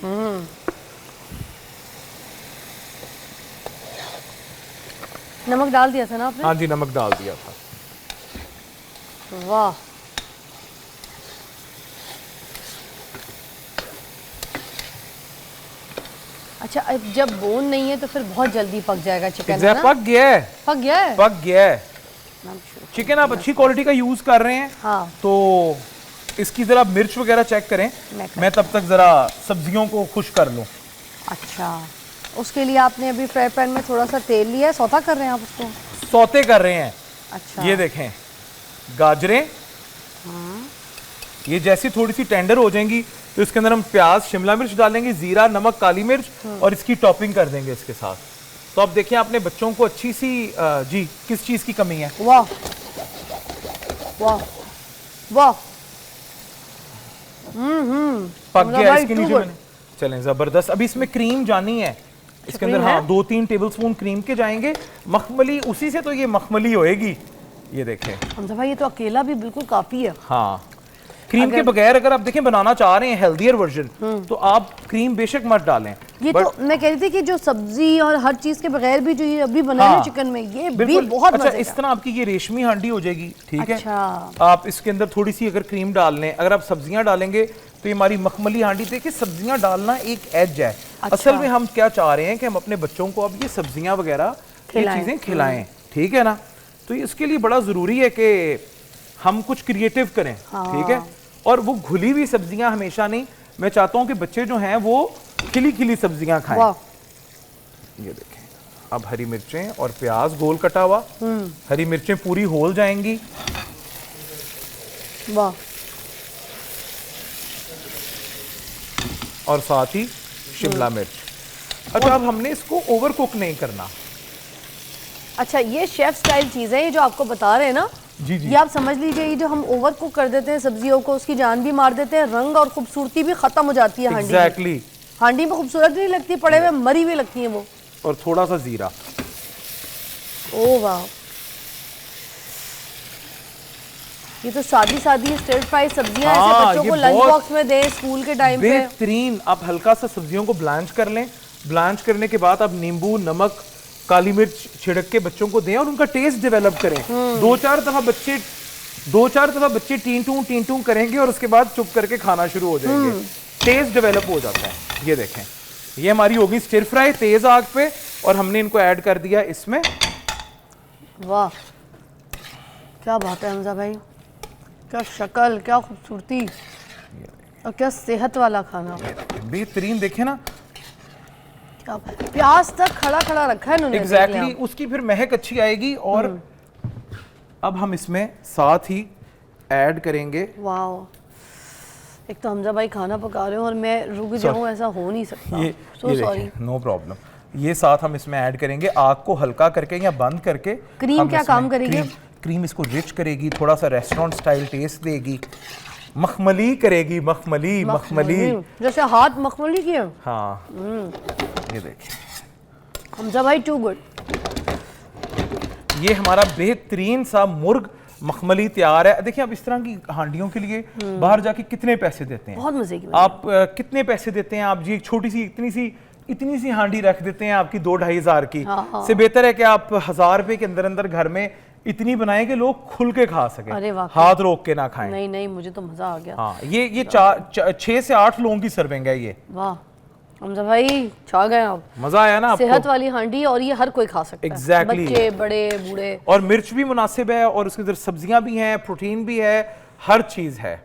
नमक डाल दिया था ना आपने? हाँ जी, नमक डाल दिया था। वाह, अच्छा, अब जब बोन नहीं है तो फिर बहुत जल्दी पक जाएगा चिकन, है ना? पक गया है, पक गया है, पक गया है। चिकन आप अच्छी क्वालिटी का यूज कर रहे हैं, हाँ, तो इसकी जरा मिर्च वगैरह चेक करें। मैं तब तक जरा सब्जियों को खुश कर लूं। अच्छा, उसके लिए आपने अभी फ्राई पैन में थोड़ा सा तेल लिया है, सौता कर रहे हैं आप उसको? सौते कर रहे हैं। अच्छा, ये देखें गाजरें, ये जैसी थोड़ी सी टेंडर हो जाएंगी तो इसके अंदर हम प्याज, शिमला मिर्च डालेंगे, जीरा, नमक, काली मिर्च, और इसकी टॉपिंग कर देंगे इसके साथ। तो तो अब देखिए अपने बच्चों को अच्छी सी जी किस चीज़ की कमी है? वाह वाह वाह, पक गया इसके नीचे मैंने। चलें ज़बरदस्त। अभी इसमें क्रीम जानी है इसके अंदर, हाँ 2-3 टेबलस्पून क्रीम के जाएंगे। मखमली उसी से तो ये मखमली होएगी। ये देखें हमजा भाई, ये तो अकेला भी बिल्कुल काफ़ी है। हाँ, क्रीम के बगैर अगर आप देखें बनाना चाह रहे हैं हेल्दियर वर्जन, तो आप क्रीम बेशक मत डालें। ये तो मैं कह रही थी कि जो सब्जी और हर चीज के बगैर भी जो ये अभी बना है चिकन में, ये भी बहुत अच्छा, मजे का। इस तरह आपकी ये रेशमी हांडी हो जाएगी, ठीक अच्छा। है। आप इसके अंदर थोड़ी सी अगर क्रीम डाल लें, अगर आप सब्जियां डालेंगे तो ये हमारी मखमली हांडी। देखिए सब्जियां डालना एक एज है। अच्छा। असल में हम क्या चाह रहे हैं कि हम अपने बच्चों को अब ये सब्जियां वगैरह ये चीजें खिलाएं, ठीक है ना। तो इसके लिए बड़ा जरूरी है कि हम कुछ क्रिएटिव करें, ठीक है। और वो घुली हुई सब्जियां हमेशा नहीं, मैं चाहता हूं कि बच्चे जो हैं वो खिली खिली सब्जियां खाएं। ये देखें, अब हरी मिर्चें और प्याज गोल कटा हुआ, हरी मिर्चें पूरी होल जाएंगी। वाह। और साथ ही शिमला मिर्च। अच्छा, अब हमने इसको ओवर कुक नहीं करना। अच्छा, ये शेफ स्टाइल चीज़ है, ये जो आपको बता रहे हैं ना जी जी, ये आप समझ लीजिए, ये जो हम ओवर कुक कर देते हैं सब्जियों को, उसकी जान भी मार देते हैं, रंग और खूबसूरती भी खत्म हो जाती है। हांडी एग्जैक्टली, हांडी में खूबसूरत नहीं लगती, पड़े हुए मरी हुई लगती है वो। और थोड़ा सा जीरा। ओ वाह, ये तो सादी सादी स्टिर फ्राई सब्जियां ऐसे हाँ, बच्चों ये को लंच बहुत बॉक्स में दें स्कूल के टाइम पे। बेहतरीन। आप हल्का सा सब्जियों को ब्लांच कर लें, ब्लांच करने के बाद आप नींबू, नमक, काली मिर्च छिड़क के बच्चों को दें और उनका टेस्ट डेवलप करें। 2-4 दफा बच्चे टीन टू करेंगे और उसके बाद चुप करके खाना शुरू हो जाएंगे। टेस्ट डेवलप हो जाता है। ये देखें, ये हमारी होगी स्टिर फ्राई तेज आग पे, और हमने इनको ऐड कर दिया इसमें। वाह, क्या बात है हमजा भाई, क्या शक्ल, क्या खूबसूरती और क्या सेहत वाला खाना। बेहतरीन, देखें ना, क्या प्याज तक खड़ा खड़ा रखा है इन्होंने। एग्जैक्टली, उसकी फिर महक अच्छी आएगी। और अब हम इसमें साथ ही ऐड करेंगे। वाह, एक तो हमजा भाई खाना पका रहे हो और मैं रुक जाऊं, ऐसा हो नहीं सकता। ये सॉरी, नो प्रॉब्लम। ये साथ हम इसमें ऐड करेंगे, आग को हल्का करके या बंद करके। क्रीम क्या काम करेगी? क्रीम इसको रिच करेगी, थोड़ा सा रेस्टोरेंट स्टाइल टेस्ट देगी, मखमली करेगी, मखमली जैसे हाथ मखमली की है। हाँ, ये देखिए हमजा भाई, टू गुड। ये हमारा बेहतरीन सा मुर्ग मखमली तैयार है। देखिए, आप इस तरह की हांडियों के लिए बाहर जाके कितने पैसे देते हैं? बहुत मजे की आप कितने पैसे देते हैं? आप जी एक छोटी सी इतनी सी हांडी रख देते हैं आपकी 2-2.5 हज़ार की। से बेहतर है कि आप 1000 रुपए के अंदर अंदर घर में इतनी बनाएं कि लोग खुल के खा सके, हाथ रोक के ना खाएं। नहीं, मुझे तो मजा आ गया। हाँ, ये 6 से 8 लोगों की सर्विंग है ये। वाह हमजा भाई, छा गए आप। मजा आया ना आपको? सेहत वाली हांडी, और ये हर कोई खा सकता है। Exactly. बच्चे, बड़े, बूढ़े। और मिर्च भी मुनासिब है, और उसके अंदर सब्जियां भी हैं, प्रोटीन भी है, हर चीज है।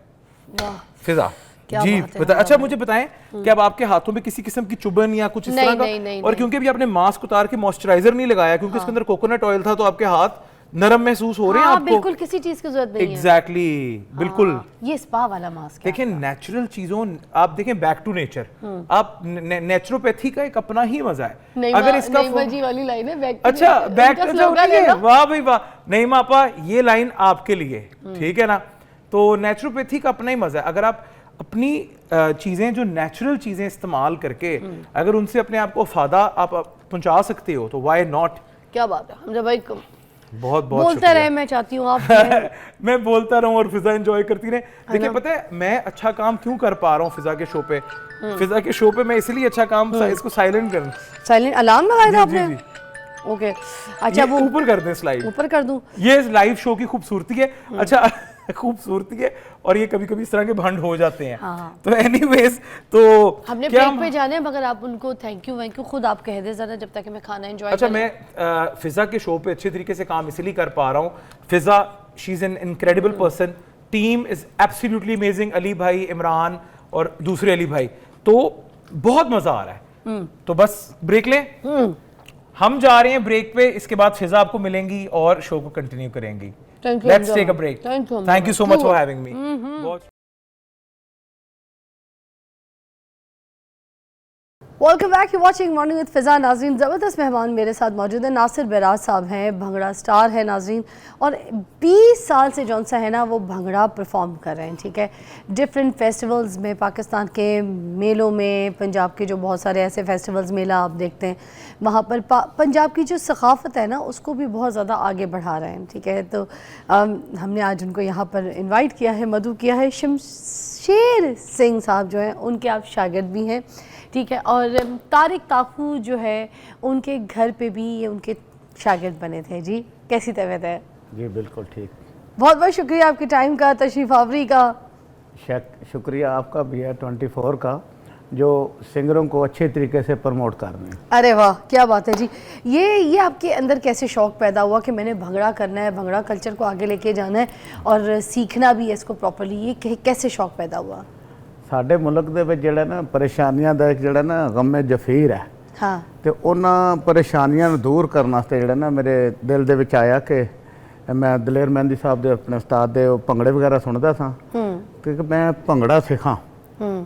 वाह फिजा जी, बता। अच्छा, मुझे बताएं कि अब आपके हाथों में किसी किस्म की चुभन या कुछ इस तरह का? नहीं, और क्योंकि अभी आपने मास्क उतार के मॉइस्चराइजर नहीं लगाया, क्योंकि इसके अंदर कोकोनट ऑयल था, तो आपके हाथ नरम महसूस हो रहे हैं आपको? बिल्कुल, किसी चीज की जरूरत नहीं है। एग्जैक्टली, बिल्कुल। ये स्पा वाला मास्क है। देखें, नेचुरल चीजों, आप देखें बैक टू नेचर। आप नेचुरोपैथी का एक अपना ही मजा है। अगर इसका जी वाली लाइन है, बैक अच्छा, बैक टू, वाह भाई वाह। नहीं मापा, ये लाइन आपके लिए, ठीक है ना। तो नेचुरोपैथी का अपना ही मजा है। अगर आप अपनी चीजें, जो नेचुरल चीजें इस्तेमाल करके अगर उनसे अपने आप को फायदा आप पहुंचा सकते हो, तो व्हाई नॉट। क्या बात है हमजा भाई, बहुत बोलते रहे, मैं चाहती हूँ आप मैं बोलता रहूं और फिजा एंजॉय करती रहे। देखिए, पता है मैं अच्छा काम क्यों कर पा रहा हूँ फिजा के शो पे? फिजा के शो पे मैं इसलिए अच्छा काम, इसको साइलेंट कर, साइलेंट अलार्म लगाया था आपने? ओके, अच्छा, वो ऊपर कर दें, स्लाइड ऊपर कर दूं। ये लाइव शो की खूबसूरती है। अच्छा, खूबसूरती है, और ये कभी कभी इस तरह के भंड हो जाते हैं। तो एनीवेज, तो हमने ब्रेक पे जाने हैं, मगर आप उनको थैंक यू खुद आप कह दे जरा, जब तक मैं खाना एंजॉय। अच्छा, मैं फिजा के शो पे अच्छे तरीके से काम इसलिए कर पा रहा हूँ। Fiza, she is an incredible person, team is absolutely amazing. Ali भाई, इमरान और दूसरे अली भाई, तो बहुत मजा आ रहा है। तो बस ब्रेक लें, हम जा रहे हैं ब्रेक पे। इसके बाद फिजा आपको मिलेंगी और शो को कंटिन्यू करेंगी। Let's take a break. Thank you so much for having me. Welcome back, you watching morning with Fiza. नाज़रीन, ज़बरदस्त मेहमान मेरे साथ मौजूद है। नासिर बैराज साहब हैं, भंगड़ा स्टार है नाज़रीन, और 20 साल से जौन सा है ना वो भंगड़ा परफॉर्म कर रहे हैं। ठीक है, डिफरेंट फेस्टिवल्स में, पाकिस्तान के मेलों में, पंजाब के जो बहुत सारे ऐसे फेस्टिवल्स मेला आप देखते हैं वहाँ पर पंजाब की जो सकाफ़त है ना उसको भी बहुत ज़्यादा आगे बढ़ा रहे हैं। ठीक है, तो हमने आज उनको यहाँ पर इन्वाइट किया है, मदऊ किया है। शमशेर सिंह साहब जो हैं उनके आप शागिर्द भी हैं। ठीक है, और तारिक ताकू जो है उनके घर पे भी ये उनके शागिर्द बने थे। जी, कैसी तबीयत है? जी बिल्कुल ठीक। बहुत बहुत शुक्रिया आपके टाइम का, तशरीफ़ आवरी का। शुक्रिया आपका भी है 24 का, जो सिंगरों को अच्छे तरीके से प्रमोट कर रहे हैं। अरे वाह, क्या बात है जी। ये आपके अंदर कैसे शौक़ पैदा हुआ कि मैंने भंगड़ा करना है, भंगड़ा कल्चर को आगे लेके जाना है और सीखना भी है इसको प्रॉपरली, ये कैसे शौक़ पैदा हुआ? साडे मुल्क दे विच जिहड़ा ना परेशानियां दा जिहड़ा ना गमे जफीर है, हाँ, ते उन्हां परेशानियां नूं दूर करने वास्ते जिहड़ा ना मेरे दिल दे विच आया कि मैं दलेर मेहंदी साहब दे अपने उस्ताद दे भंगड़े वगैरह सुनदा सां कि मैं भंगड़ा सिखां,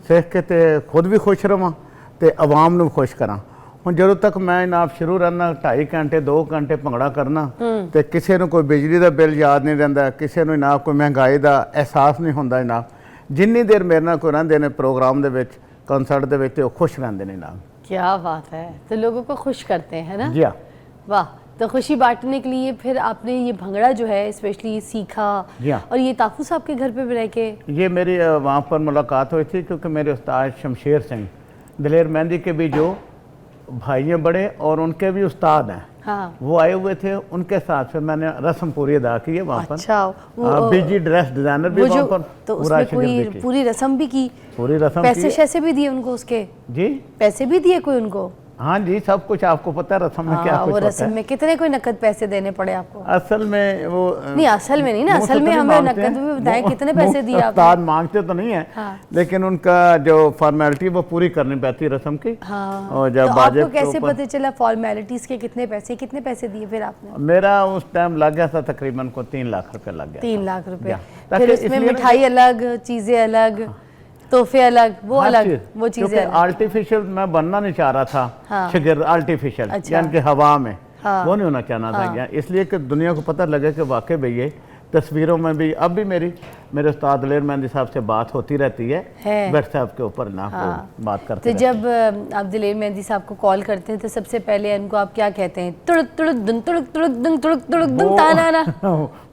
सीख के ते खुद भी खुश रवां ते आवाम नूं खुश करां। हुण जदों तक मैं जनाब शुरू रहना 2.5 घंटे 2 घंटे भंगड़ा करना ते किसी नूं कोई बिजली दा बिल याद नहीं रहिंदा, किसी नूं जनाब कोई महंगाई दा एहसास नहीं हुंदा जनाब। जिन्नी देर मेरे नाल कोई रहिंदे ने प्रोग्राम दे विच, कंसर्ट दे विच, ते ओह खुश रहंदे ने जनाब। क्या बात है, तो लोगों को खुश करते हैं ना। जी हाँ, वाह। तो खुशी बांटने के लिए फिर आपने ये भंगड़ा जो है स्पेशली सीखा, जी हाँ। और ये ताकू साहब के घर पे भी रह के? ये मेरी वहाँ पर मुलाकात हुई थी क्योंकि मेरे उस्ताद शमशेर सिंह दलेर मेहंदी के भी जो भाई हैं बड़े और उनके भी उस्ताद हैं, हाँ, वो आए हुए थे, उनके साथ फिर मैंने रस्म पूरी अदा की है वहाँ पर। अच्छा, बीजी ड्रेस डिजाइनर भी वो वहाँ जो पर तो पूरा उसमें कोई शिगिर्द की। पूरी रस्म भी की, पूरी रस्म पैसे की। शैसे भी दिए उनको उसके? जी, पैसे भी दिए कोई उनको? हाँ जी, सब कुछ आपको पता है रस्म में क्या हाँ, कुछ वो होता रस्म है। में कितने कोई नकद पैसे देने पड़े आपको? असल में वो नहीं, असल में नहीं ना, मुँह असल से तो में नहीं हमें मांगते नकद हैं। भी बताएं कितने पैसे दिए आपने? उस्ताद मांगते तो नहीं है, हाँ। लेकिन उनका जो फॉर्मेलिटी वो पूरी करनी पड़ती है रस्म की। हाँ, और जब तो बाजे आपको के कैसे ऊपर- पता चला फॉर्मेलिटीज के कितने पैसे दिए फिर आपने? मेरा उस टाइम लग गया था तकरीबन को 3 लाख रुपए लग गया। 3 लाख रुपए। या। फिर ताकि उसमें इसलिए मिठाई अलग, चीजें अलग, तोहफे अलग, वो हर अलग, चीज़। वो चीजें क्योंकि अलग। आर्टिफिशियल मैं बनना नहीं चाह रहा था, हाँ। शिगिर्द आर्टिफिशियल, अच्छा। यानी कि हवा में, हाँ। वो नहीं होना चाहना था क्या, इसलिए कि दुनिया को पता लगे कि वाकई भई ये तस्वीरों में भी अब भी मेरे उस्ताद दलेर मेहंदी साहब से बात होती रहती है व्हाट्सएप के ऊपर ना, हाँ। बात करते तो जब आप दलेर मेहंदी साहब को कॉल करते हैं तो सबसे पहले उनको आप क्या कहते हैं? तुड़क तुड़क दुन तुड़क तुड़क दुन तुड़क तुड़क दुन ताना ना।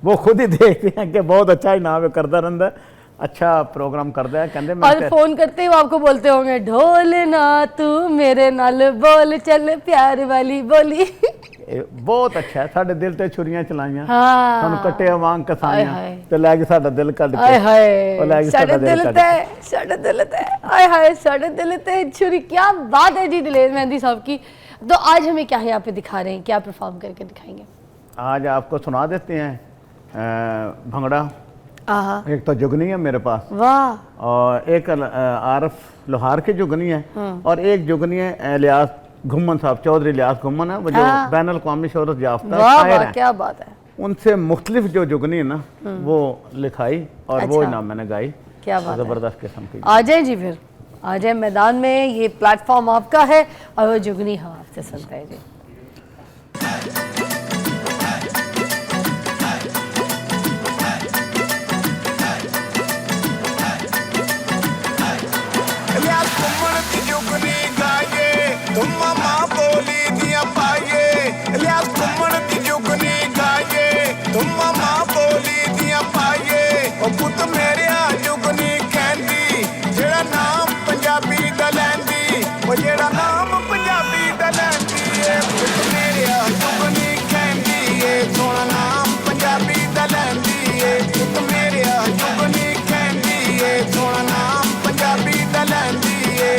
वो खुद ही देखते हैं कि बहुत अच्छा ही नाम है, करता रहता है, अच्छा प्रोग्राम करता है, कहते मैं और फोन करते ही वो आपको बोलते होंगे, ढोल ना तू मेरे नाल बोल चल प्यार वाली बोली। बहुत अच्छा है, साडे दिल ते छुरियां चलाइयां, हाँ। ਸਾਨੂੰ ਕੱਟੇ ਵਾਂਗ हाय ਕਸਾਈਆਂ हाय। ਤੇ ਲੈ ਕੇ ਸਾਡਾ ਦਿਲ ਕੱਢ आए ਕੇ हाय, ਉਹ ਲੈ ਕੇ साढ़े ਸਾਡਾ दिल ਦਿਲ ਕੱਢ ते, के साढ़े दिल ते, आए हाय, साढ़े दिल ते छुरी। क्या बात है जी दलेर मेहंदी साहब की। तो आज हमें क्या यहाँ पे दिखा रहे हैं, क्या परफॉर्म करके दिखाएंगे? आज आपको सुना देते हैं भंगड़ा। आहा, एक तो जुगनी है मेरे पास, वाह, और एक आरफ लोहार की जुगनी है, और एक जुगनी है इलियास घुम्मन साहब, चौधरी इलियास घुम्मन है, वो जो हाँ। बैन अल-अक़वामी शोहरत याफ्ता वाह शायर वाह, हैं। क्या बात है, उनसे मुख्तलिफ जो जुगनी है ना वो लिखाई और वो अच्छा। इनाम मैंने गाई। क्या बात है। ज़बरदस्त किस्म की। आ जाए जी, फिर आ जाए मैदान में, ये प्लेटफॉर्म आपका है और वो जुगनी हम आपसे सुनते हैं जी। ਜਿਹੜਾ ਨਾਮ ਪੰਜਾਬੀ ਦਾ ਲੈਂਦੀ ਏ, ਪੁੱਤ ਮੇਰਿਆ ਜੁਗਨੀ ਕਹਿੰਦੀ ਏ, ਸੋਹਣਾ ਨਾਮ ਪੰਜਾਬੀ ਦਾ ਲੈਂਦੀ ਏ, ਪੁੱਤ ਮੇਰਿਆ ਜੁਗਨੀ ਕਹਿੰਦੀ ਏ, ਸੋਹਣਾ ਨਾਮ ਪੰਜਾਬੀ ਦਾ ਲੈਂਦੀ ਏ।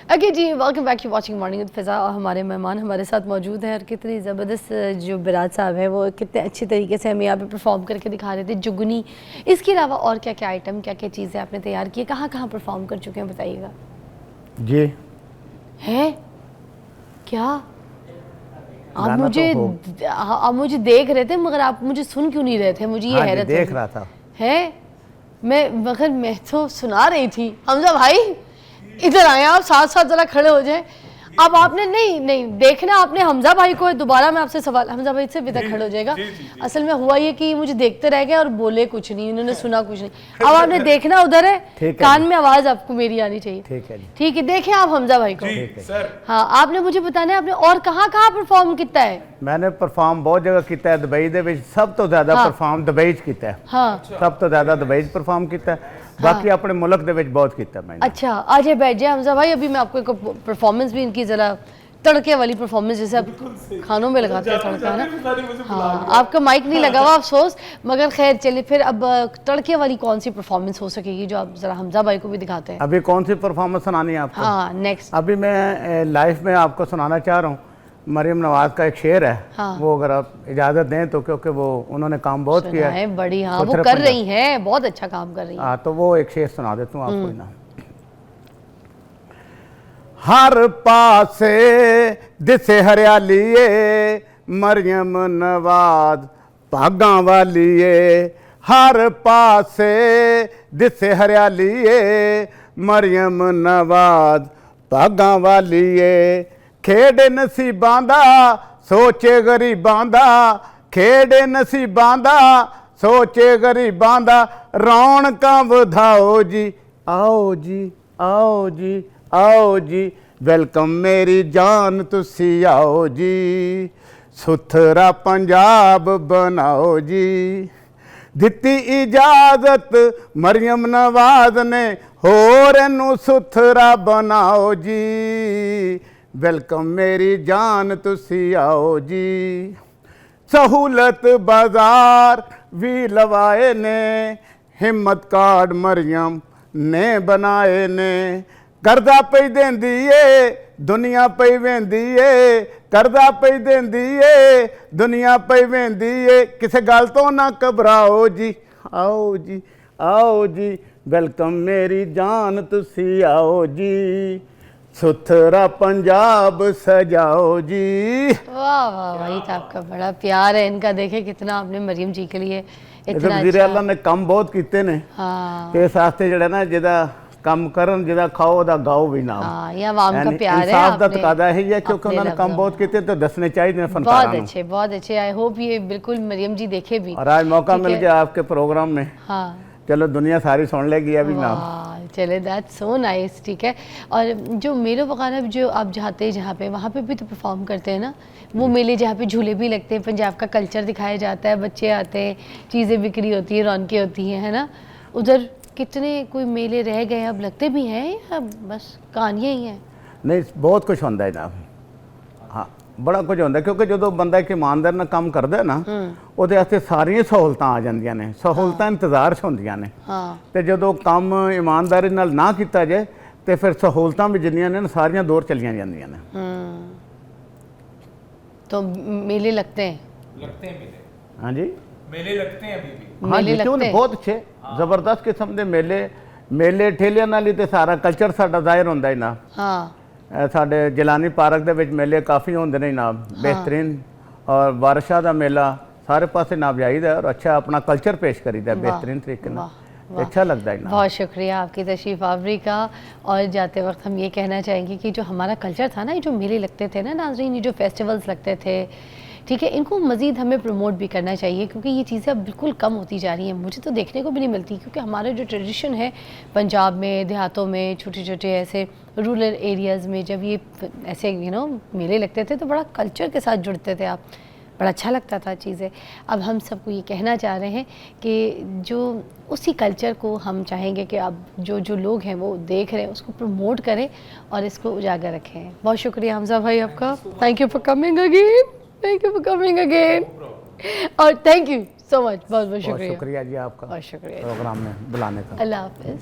ओके जी, welcome back to watching morning with Fiza. और हमारे मेहमान हमारे साथ मौजूद हैं और कितनी ज़बरदस्त जो बिराज साहब हैं वो कितने अच्छे तरीके से हमें यहाँ पे परफॉर्म करके दिखा रहे थे जुगनी। इसके अलावा और क्या क्या आइटम, क्या क्या चीज़ें आपने तैयार की, कहाँ कहाँ परफॉर्म कर चुके हैं बताइएगा। जी है क्या गाना आप मुझे देख रहे थे मगर आप मुझे सुन क्यों नहीं रहे थे, मुझे ये हाँ जी, हैरत देख रहा था है। मगर मैं तो सुना रही थी। हमजा भाई इधर आए, आप साथ साथ जरा खड़े हो जाएं। अब आपने नहीं देखना, आपने हमजा भाई को दोबारा मैं आपसे सवाल, हमजा भाई से भी तक खड़े हो जाएगा। असल में हुआ ये कि मुझे देखते रह गए और बोले कुछ नहीं, उन्होंने सुना कुछ नहीं। अब आपने देखना उधर है, कान में आवाज आपको मेरी आनी चाहिए। ठीक है, देखें आप हमजा भाई को। हाँ, आपने मुझे बताना है आपने और कहाँ कहाँ परफॉर्म किया है। मैंने परफॉर्म बहुत जगह किया है। दुबई दे विच सब तो ज्यादा परफॉर्म दुबई च किया है। हाँ, सब तो ज्यादा दुबई च परफॉर्म किया है। बाकी अपने मुल्क दे विच बहुत किया मैंने। अच्छा, आज बैठ जाए हमजा भाई, अभी मैं आपको एक परफॉर्मेंस भी इनकी जरा तड़के वाली परफॉर्मेंस जैसे आप खानों में लगाते हैं तड़का, है ना। हाँ, आपका माइक नहीं लगा हुआ अफसोस, मगर खैर चलिए फिर अब तड़के वाली कौन सी परफॉर्मेंस हो सकेगी जो आप जरा हमजा भाई को भी दिखाते हैं। अभी कौन सी परफॉर्मेंस सुनानी है आपको? हाँ, नेक्स्ट अभी मैं लाइफ में आपको सुनाना चाह रहा हूँ। मरियम नवाज का एक शेर है। हाँ। वो अगर आप इजाजत दें तो, क्योंकि वो उन्होंने काम बहुत किया है बड़ी। हाँ, वो कर रही हैं, बहुत अच्छा काम कर रही हैं। हाँ, तो वो एक शेर सुना देता हूँ आपको ना। हर पासे दिसे हरियालीए मरियम नवाज भागा वालीए। हर पासे दिसे हरियालीए मरियम नवाज भागा वालीए। खेड़े नसीबां दा सोचे गरीबां दा। खेड़े नसीबां दा सोचे गरीबां दा। रौनकां वधाओ जी, आओ जी, आओ जी, आओ जी। वेलकम मेरी जान तुसी आओ जी। सुथरा पंजाब बनाओ जी। दिती इजाजत मरियम नवाज ने, होर इनू सुथरा बनाओ जी। वेलकम मेरी जान तुसी आओ जी। सहूलत बाजार भी लवाए ने, हिम्मत कार्ड मरियम ने बनाए ने। करदा पई देंदी ए दुनिया पई वेंदी ए। करदा पई देंदी ए दुनिया पई वेंदी ए। किसे गल तो ना घबराओ जी, आओ जी, आओ जी। वेलकम मेरी जान तुसी आओ जी। सुथरा पंजाब सजाओ जी। वाह वाह, वही तो आपका बड़ा प्यार है इनका। देखे कितना आपने मरियम जी के लिए इतना वज़ीर आला ने काम बहुत कीते ने। हाँ, इस वास्ते जेड़ा ना जिदा काम करन जिदा खाओ ओदा गाओ भी ना। हाँ, ये आवाम का प्यार है। इंसाफ दा तकादा है ये, क्योंकि उन्होंने काम बहुत कीते तो दसने चाहिए फनकारां बहुत अच्छे, बहुत अच्छे। आई होप ये बिल्कुल मरियम जी देखे भी। और आज मौका मिल गया आपके प्रोग्राम में। हाँ, चलो दुनिया सारी सुन लेगी अभी ना। चले, दैट्स सो नाइस। ठीक है, और जो मेले वगैरह जो आप जाते हैं जहाँ पे, वहाँ पे भी तो परफॉर्म करते हैं ना। वो मेले जहाँ पे झूले भी लगते हैं, पंजाब का कल्चर दिखाया जाता है, बच्चे आते हैं, चीज़ें बिक्री होती है, रौनकें होती हैं, है ना। उधर कितने कोई मेले रह गए, अब लगते भी हैं या बस कहानियाँ ही हैं? नहीं, बहुत कुछ होता है जनाब। हाँ, बड़ा कुछ होता है, क्योंकि जो बंदा एक ईमानदार ना काम करता है ना, ਉਹਦੇ ਵਾਸਤੇ ਸਾਰੀਆਂ ਸਹੂਲਤਾਂ ਆ ਜਾਂਦੀਆਂ ਨੇ। ਸਹੂਲਤਾਂ ਇੰਤਜ਼ਾਰ 'ਚ ਹੁੰਦੀਆਂ ਨੇ। ਤੇ ਜਦੋਂ ਕੰਮ ਇਮਾਨਦਾਰੀ ਨਾਲ ਨਾ ਕੀਤਾ ਜਾਏ ਤੇ ਫਿਰ ਸਹੂਲਤਾਂ ਵੀ ਜਿੰਨੀਆਂ ਨੇ ਸਾਰੀਆਂ ਦੂਰ ਚਲੀਆਂ ਜਾਂਦੀਆਂ ਨੇ। तो मेले लगते हैं मेले। हाँ जी, मेले लगते हैं अभी भी। हाँ जी, क्यों नहीं, बहुत अच्छे ਜ਼ਬਰਦਸਤ किस्म के मेले ठेलियां नाल ही ते सारा कल्चर साडा ਜ਼ਾਹਿਰ ਹੁੰਦਾ है ना। हाँ, साडे जिलानी पार्क दे विच मेले काफ़ी होंदे ने ना, बेहतरीन। और बारिशा दा मेला सारे पासे ना जाइदा और अच्छा अपना कल्चर पेश करीदा बेहतरीन तरीके नाल। अच्छा लगता है ना। बहुत शुक्रिया आपकी तशरीफ़ आवरी का। और जाते वक्त हम ये कहना चाहेंगे कि जो हमारा कल्चर था ना, ये जो मेले लगते थे ना नाज़रीन, ये जो फेस्टिवल्स लगते थे, ठीक है, इनको मज़ीद हमें प्रमोट भी करना चाहिए, क्योंकि ये चीज़ें अब बिल्कुल कम होती जा रही हैं। मुझे तो देखने को भी नहीं मिलती, क्योंकि हमारे जो ट्रेडिशन है पंजाब में, देहातों में, छोटे छोटे ऐसे रूरल एरियाज़ में जब ये ऐसे मेले लगते थे तो बड़ा कल्चर के साथ जुड़ते थे आप, बड़ा अच्छा लगता था चीज़ें। अब हम सबको ये कहना चाह रहे हैं कि जो उसी कल्चर को हम चाहेंगे कि अब जो लोग हैं वो देख रहे हैं उसको प्रमोट करें और इसको उजागर रखें। बहुत शुक्रिया हमजा भाई आपका। Thank you for coming again, thank you for coming again, और थैंक यू सो मच। बहुत बहुत शुक्रिया। शुक्रिया जी आपका बहुत शुक्रिया प्रोग्राम में बुलाने का। अल्लाह हाफिज़।